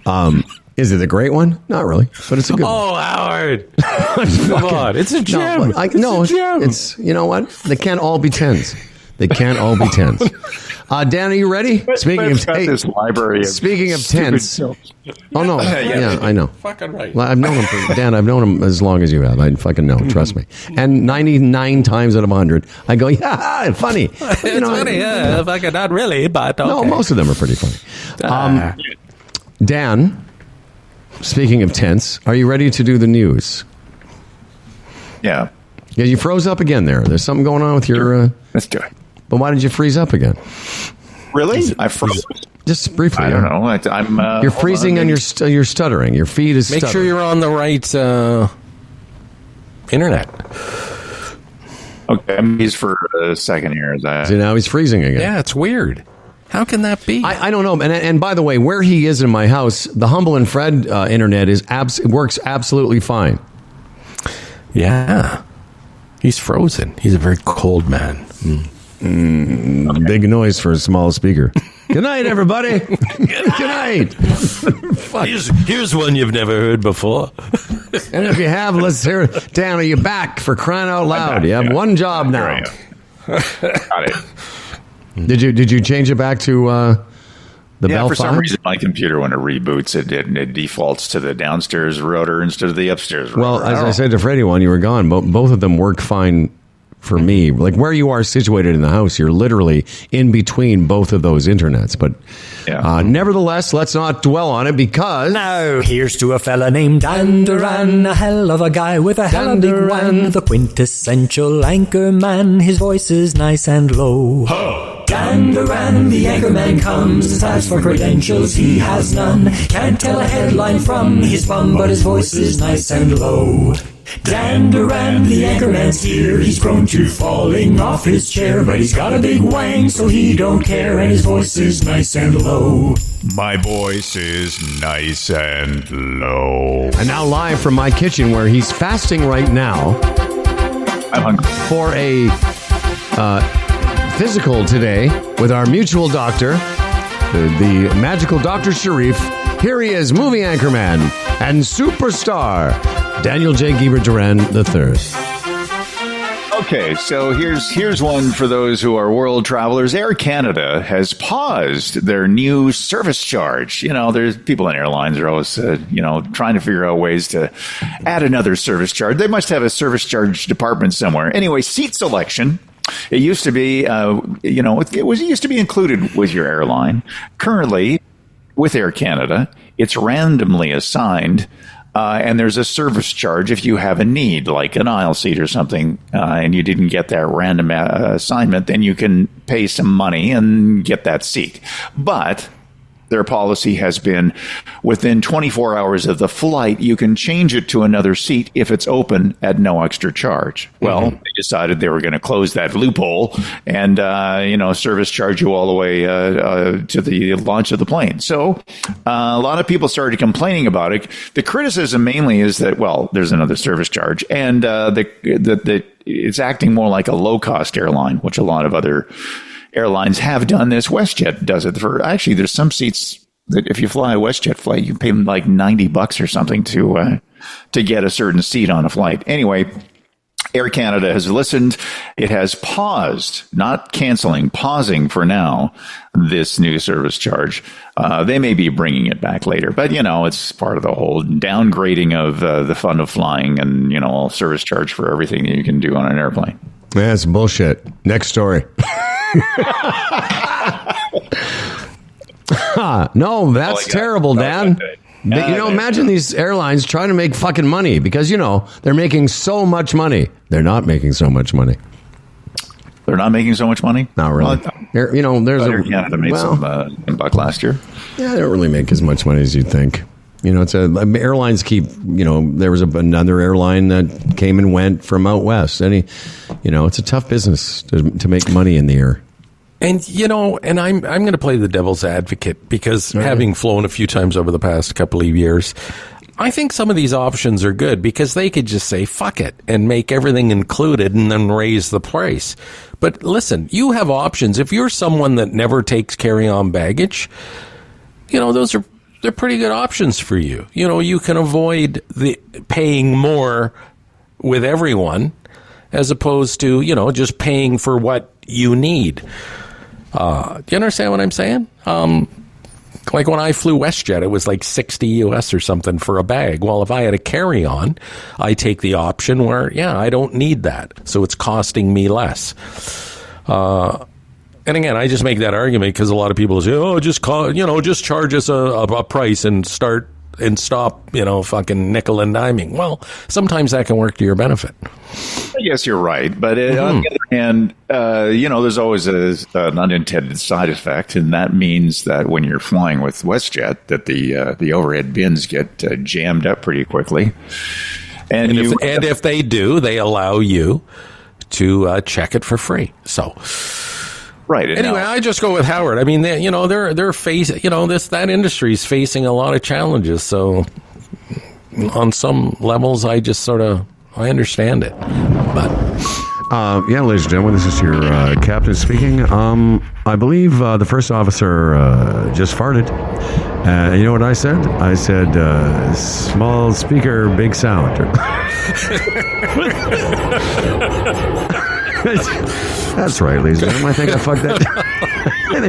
one. Is it a great one? Not really, but it's a good one. Oh, Howard. Come on. It's a gem. No, it's, you know what? They can't all be 10s. They can't all be 10s. Dan, are you ready? Speaking of this library of 10s. Oh, no. Yeah, I know. Fucking right. I've known him Dan, I've known him as long as you have. I fucking know. Trust me. And 99 times out of 100, I go, yeah, funny. But, it's funny. Yeah, fucking not really, but okay. No, most of them are pretty funny. Dan, speaking of 10s, are you ready to do the news? Yeah. Yeah, you froze up again there. There's something going on with your... Let's do it. But why did you freeze up again? Really? I froze. Just briefly. I don't know. I'm. You're freezing and you're stuttering. Your feed is Make sure you're on the right internet. Okay, I'm used for a second here. See, now he's freezing again. Yeah, it's weird. How can that be? I don't know. And by the way, where he is in my house, the Humble and Fred internet works absolutely fine. Yeah. He's frozen. He's a very cold man. Big noise for a small speaker. Good night, everybody. Good night. Here's one you've never heard before. And if you have, let's hear it. Dan, are you back for crying out loud? You have one job now. Got it. Did you change it back to the Bell for 5? some reason, my computer, when it reboots, it defaults to the downstairs router instead of the upstairs router. Well, as I said to Freddie when you were gone, both of them work fine for me. Like where you are situated in the house, you're literally in between both of those internets. But nevertheless, let's not dwell on it because... Now, here's to a fella named Dan Duran, a hell of a guy with a hell of a big one. The quintessential anchor man, his voice is nice and low. Dan Duran, the anchorman comes. As for credentials, he has none. Can't tell a headline from his bum, but his voice is nice and low. Dan Duran, the anchorman's here. He's prone to falling off his chair, but he's got a big wang, so he don't care, and his voice is nice and low. My voice is nice and low. And now live from my kitchen where he's fasting right now. I'm hungry. For a physical today with our mutual doctor, the magical Dr. Sharif. Here he is, movie anchorman and superstar, Daniel J. Geber-Duran III. Okay, so here's one for those who are world travelers. Air Canada has paused their new service charge. There's people in airlines are always, trying to figure out ways to add another service charge. They must have a service charge department somewhere. Anyway, seat selection. It used to be, it used to be included with your airline. Currently, with Air Canada, it's randomly assigned. And there's a service charge if you have a need, like an aisle seat or something, and you didn't get that random assignment, then you can pay some money and get that seat. But their policy has been within 24 hours of the flight, you can change it to another seat if it's open at no extra charge. Well, they decided they were going to close that loophole and, service charge you all the way to the launch of the plane. So a lot of people started complaining about it. The criticism mainly is that, well, there's another service charge and it's acting more like a low-cost airline, which a lot of other airlines have done this. WestJet does it actually, there's some seats that if you fly a WestJet flight, you pay them like $90 or something to get a certain seat on a flight. Anyway, Air Canada has listened. It has paused, not canceling, pausing for now, this new service charge. They may be bringing it back later, but it's part of the whole downgrading of the fun of flying and, service charge for everything that you can do on an airplane. That's bullshit. Next story. No, that's terrible, Dan. Imagine these airlines trying to make fucking money because, they're making so much money. They're not making so much money. They're not making so much money? Not really. There's Air Canada made some buck last year. Yeah, they don't really make as much money as you'd think. Airlines keep, there was another airline that came and went from out west. It's a tough business to make money in the air. And, and I'm going to play the devil's advocate because having flown a few times over the past couple of years, I think some of these options are good because they could just say, fuck it, and make everything included and then raise the price. But listen, you have options. If you're someone that never takes carry-on baggage, they're pretty good options for you. You can avoid the paying more with everyone as opposed to, just paying for what you need. Do you understand what I'm saying? Like when I flew WestJet, it was like 60 US or something for a bag. Well, if I had a carry-on, I take the option where, I don't need that. So it's costing me less. And again, I just make that argument because a lot of people say, just charge us a price and stop, fucking nickel and diming. Well, sometimes that can work to your benefit. I guess you're right. But on the other hand, there's always an unintended side effect. And that means that when you're flying with WestJet, that the overhead bins get jammed up pretty quickly. And if they do, they allow you to check it for free. So... Right. Anyway, I just go with Howard. I mean, they're facing, that industry is facing a lot of challenges. So on some levels, I just I understand it. But ladies and gentlemen, this is your captain speaking. I believe the first officer just farted. You know what I said? I said, small speaker, big sound. That's right, ladies and gentlemen. I think I fucked that. I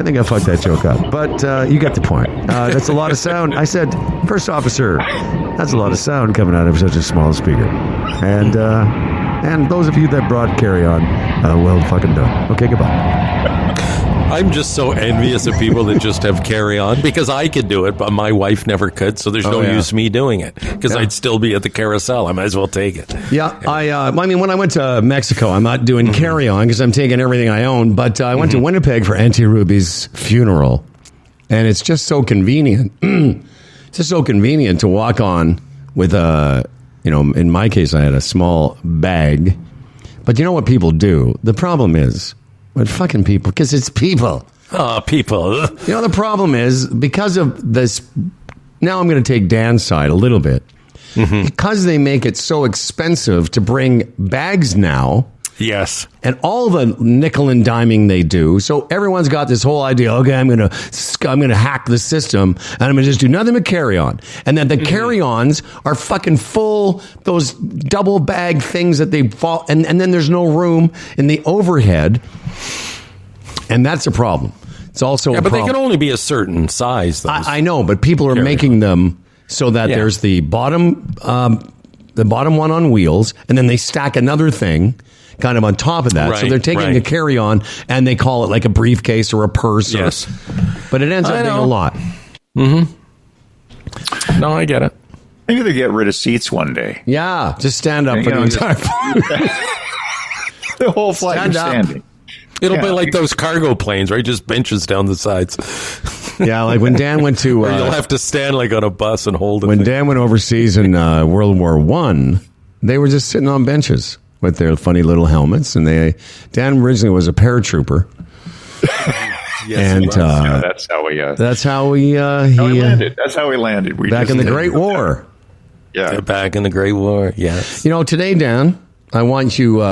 think I fucked that joke up. But you get the point. That's a lot of sound. I said, first officer, that's a lot of sound coming out of such a small speaker. And those of you that brought carry on, well fucking done. Okay, goodbye. I'm just so envious of people that just have carry on because I could do it, but my wife never could. So there's no use me doing it because I'd still be at the carousel. I might as well take it. Yeah, I mean, when I went to Mexico, I'm not doing carry on because I'm taking everything I own. But I went to Winnipeg for Auntie Ruby's funeral, and it's just so convenient. It's just so convenient to walk on with in my case, I had a small bag. But you know what people do? The problem is. But fucking people, because it's people. Oh, people. The problem is, because of this, now I'm going to take Dan's side a little bit. Because they make it so expensive to bring bags now, Yes. And all the nickel and diming they do. So everyone's got this whole idea, okay, I'm going to hack the system and I'm going to just do nothing but carry on. And then the carry-ons are fucking full, those double bag things that they fall, and then there's no room in the overhead. And that's a problem. It's also but they can only be a certain size. I know, but people are making them so that there's the bottom one on wheels, and then they stack another thing kind of on top of that. So they're taking a carry-on, and they call it like a briefcase or a purse. Yes. But it ends up being a lot. Mm-hmm. No, I get it. Maybe they get rid of seats one day. Yeah, just stand up for the entire the whole flight Stand you're up. standing. It'll be like those cargo planes, right? Just benches down the sides. Yeah, like when Dan went to... or you'll have to stand like on a bus and hold it. When Dan went overseas in World War I, they were just sitting on benches with their funny little helmets. And Dan originally was a paratrooper. Yes, that's how he landed. That's how he landed. Back in the Great War. Yeah. Back in the Great War, yes. You know, today, Dan, I want you,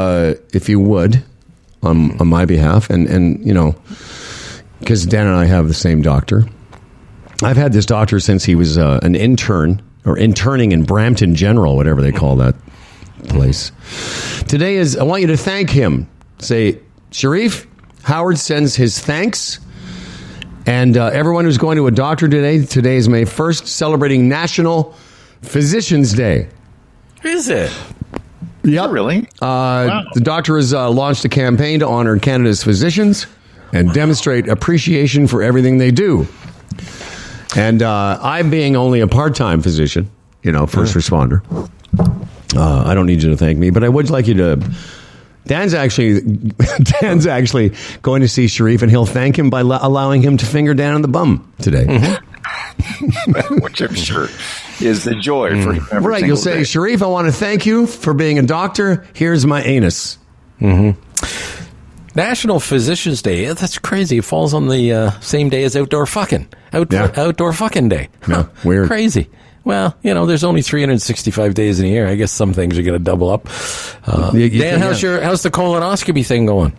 if you would... On my behalf, and you know, because Dan and I have the same doctor. I've had this doctor since he was an intern or interning in Brampton General, whatever they call that place. Today I want you to thank him. Say, Sharif, Howard sends his thanks, and everyone who's going to a doctor today. Today is May 1st, celebrating National Physicians Day. Is it? Yep. Really? Wow. The doctor has launched a campaign to honor Canada's physicians and demonstrate appreciation for everything they do. And I, being only a part-time physician, first responder, I don't need you to thank me, but I would like you to... Dan's actually going to see Sharif, and he'll thank him by allowing him to finger Dan on the bum today. Mm-hmm. Which I'm sure is the joy for him. Right, you'll say, Sharif, I want to thank you for being a doctor. Here's my anus. Mm-hmm. National Physicians Day. That's crazy. It falls on the same day as Outdoor Fucking. Outdoor Fucking Day. Yeah, weird. Crazy. Well, there's only 365 days in a year. I guess some things are going to double up. Dan, how's the colonoscopy thing going?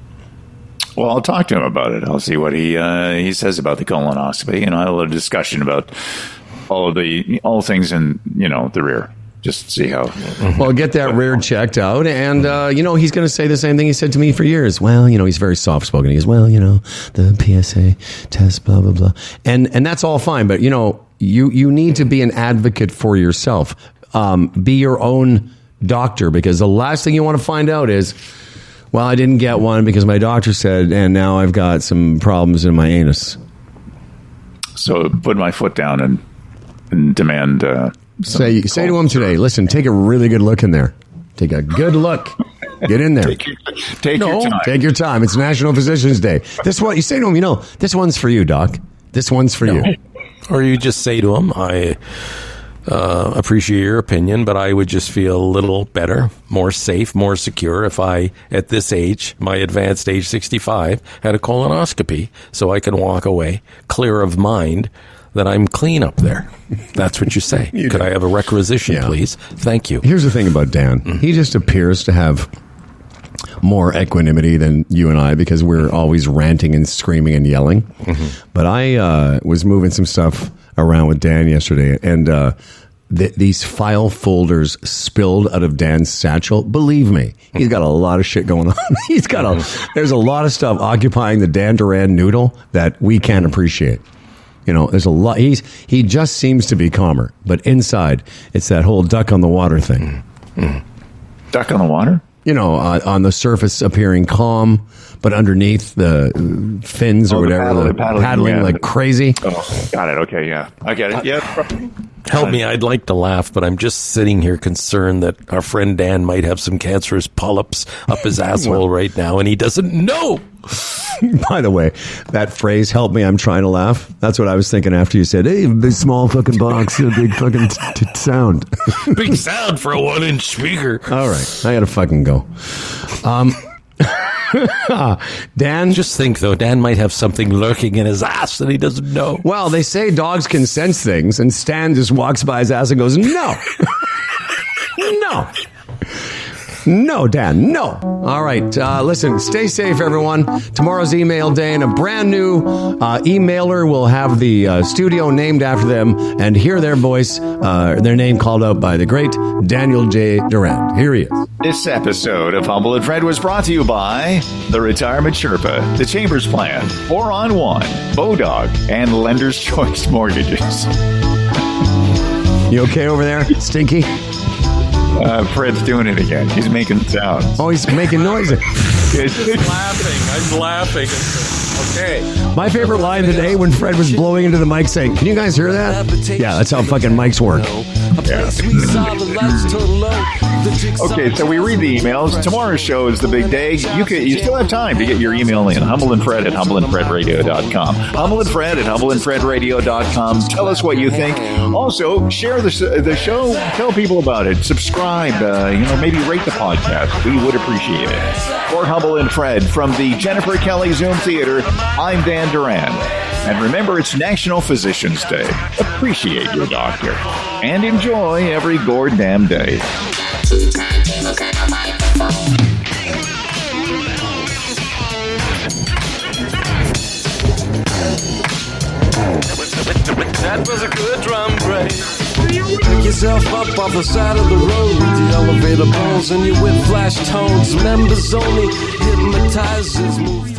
Well, I'll talk to him about it. I'll see what he says about the colonoscopy. I'll have a discussion about all things in the rear. Just see how. Well, get that rear checked out, and he's going to say the same thing he said to me for years. Well, he's very soft spoken. He goes, well, the PSA test, blah blah blah, and that's all fine. But you need to be an advocate for yourself. Be your own doctor, because the last thing you want to find out is, well, I didn't get one because my doctor said, and now I've got some problems in my anus. So put my foot down and demand. Say to him today, listen, take a really good look in there. Take a good look. Get in there. Take your time. Take your time. It's National Physicians Day. This one, you say to him, this one's for you, Doc. This one's for you. Or you just say to him, I appreciate your opinion, but I would just feel a little better, more safe, more secure if I, at this age, my advanced age 65, had a colonoscopy so I can walk away clear of mind that I'm clean up there. That's what you say. Could I have a requisition, please? Thank you. Here's the thing about Dan. He just appears to have more equanimity than you and I, because we're always ranting and screaming and yelling. Mm-hmm. But I was moving some stuff around with Dan yesterday, and these file folders spilled out of Dan's satchel. Believe me, he's got a lot of shit going on. There's a lot of stuff occupying the Dan Duran noodle that we can't appreciate. There's a lot. He just seems to be calmer, but inside, it's that whole duck on the water thing. Mm-hmm. Duck on the water? On the surface appearing calm, but underneath the fins or whatever, paddling like crazy. Oh, got it. Okay, yeah. I get it. Yeah. Help me. I'd like to laugh, but I'm just sitting here concerned that our friend Dan might have some cancerous polyps up his asshole right now, and he doesn't know. By the way, that phrase, help me, I'm trying to laugh. That's what I was thinking after you said, hey, big small fucking box, a big fucking sound. Big sound for a 1-inch speaker. All right. I got to fucking go. Dan? Just think, though, Dan might have something lurking in his ass that he doesn't know. Well, they say dogs can sense things, and Stan just walks by his ass and goes, no. No. No, Dan, no. All right, listen, stay safe, everyone. Tomorrow's email day, and a brand new emailer will have the studio named after them and hear their voice, their name called out by the great Daniel J. Durant. Here he is. This episode of Humble and Fred was brought to you by the Retirement Sherpa, the Chambers Plan, 4-on-1, Bodog, and Lender's Choice Mortgages. You okay over there, Stinky? Fred's doing it again. He's making sounds. Oh, he's making noises. I'm laughing. Okay. My favorite line today when Fred was blowing into the mic saying, "Can you guys hear that?" Yeah, that's how fucking mics work. Yeah. Okay, so we read the emails. Tomorrow's show is the big day. You still have time to get your email in. Humble and Fred at humbleandfredradio.com. Humble and Fred at humbleandfredradio.com. Tell us what you think. Also, share the show. Tell people about it. Subscribe. Maybe rate the podcast. We would appreciate it. For Humble and Fred from the Jennifer Kelly Zoom Theater, I'm Dan Duran. And remember, it's National Physicians Day. Appreciate your doctor. And enjoy every goddamn day. That was a good drum break. Pick yourself up off the side of the road with the elevator bones and your whip flash tones. Members only, hypnotizers move.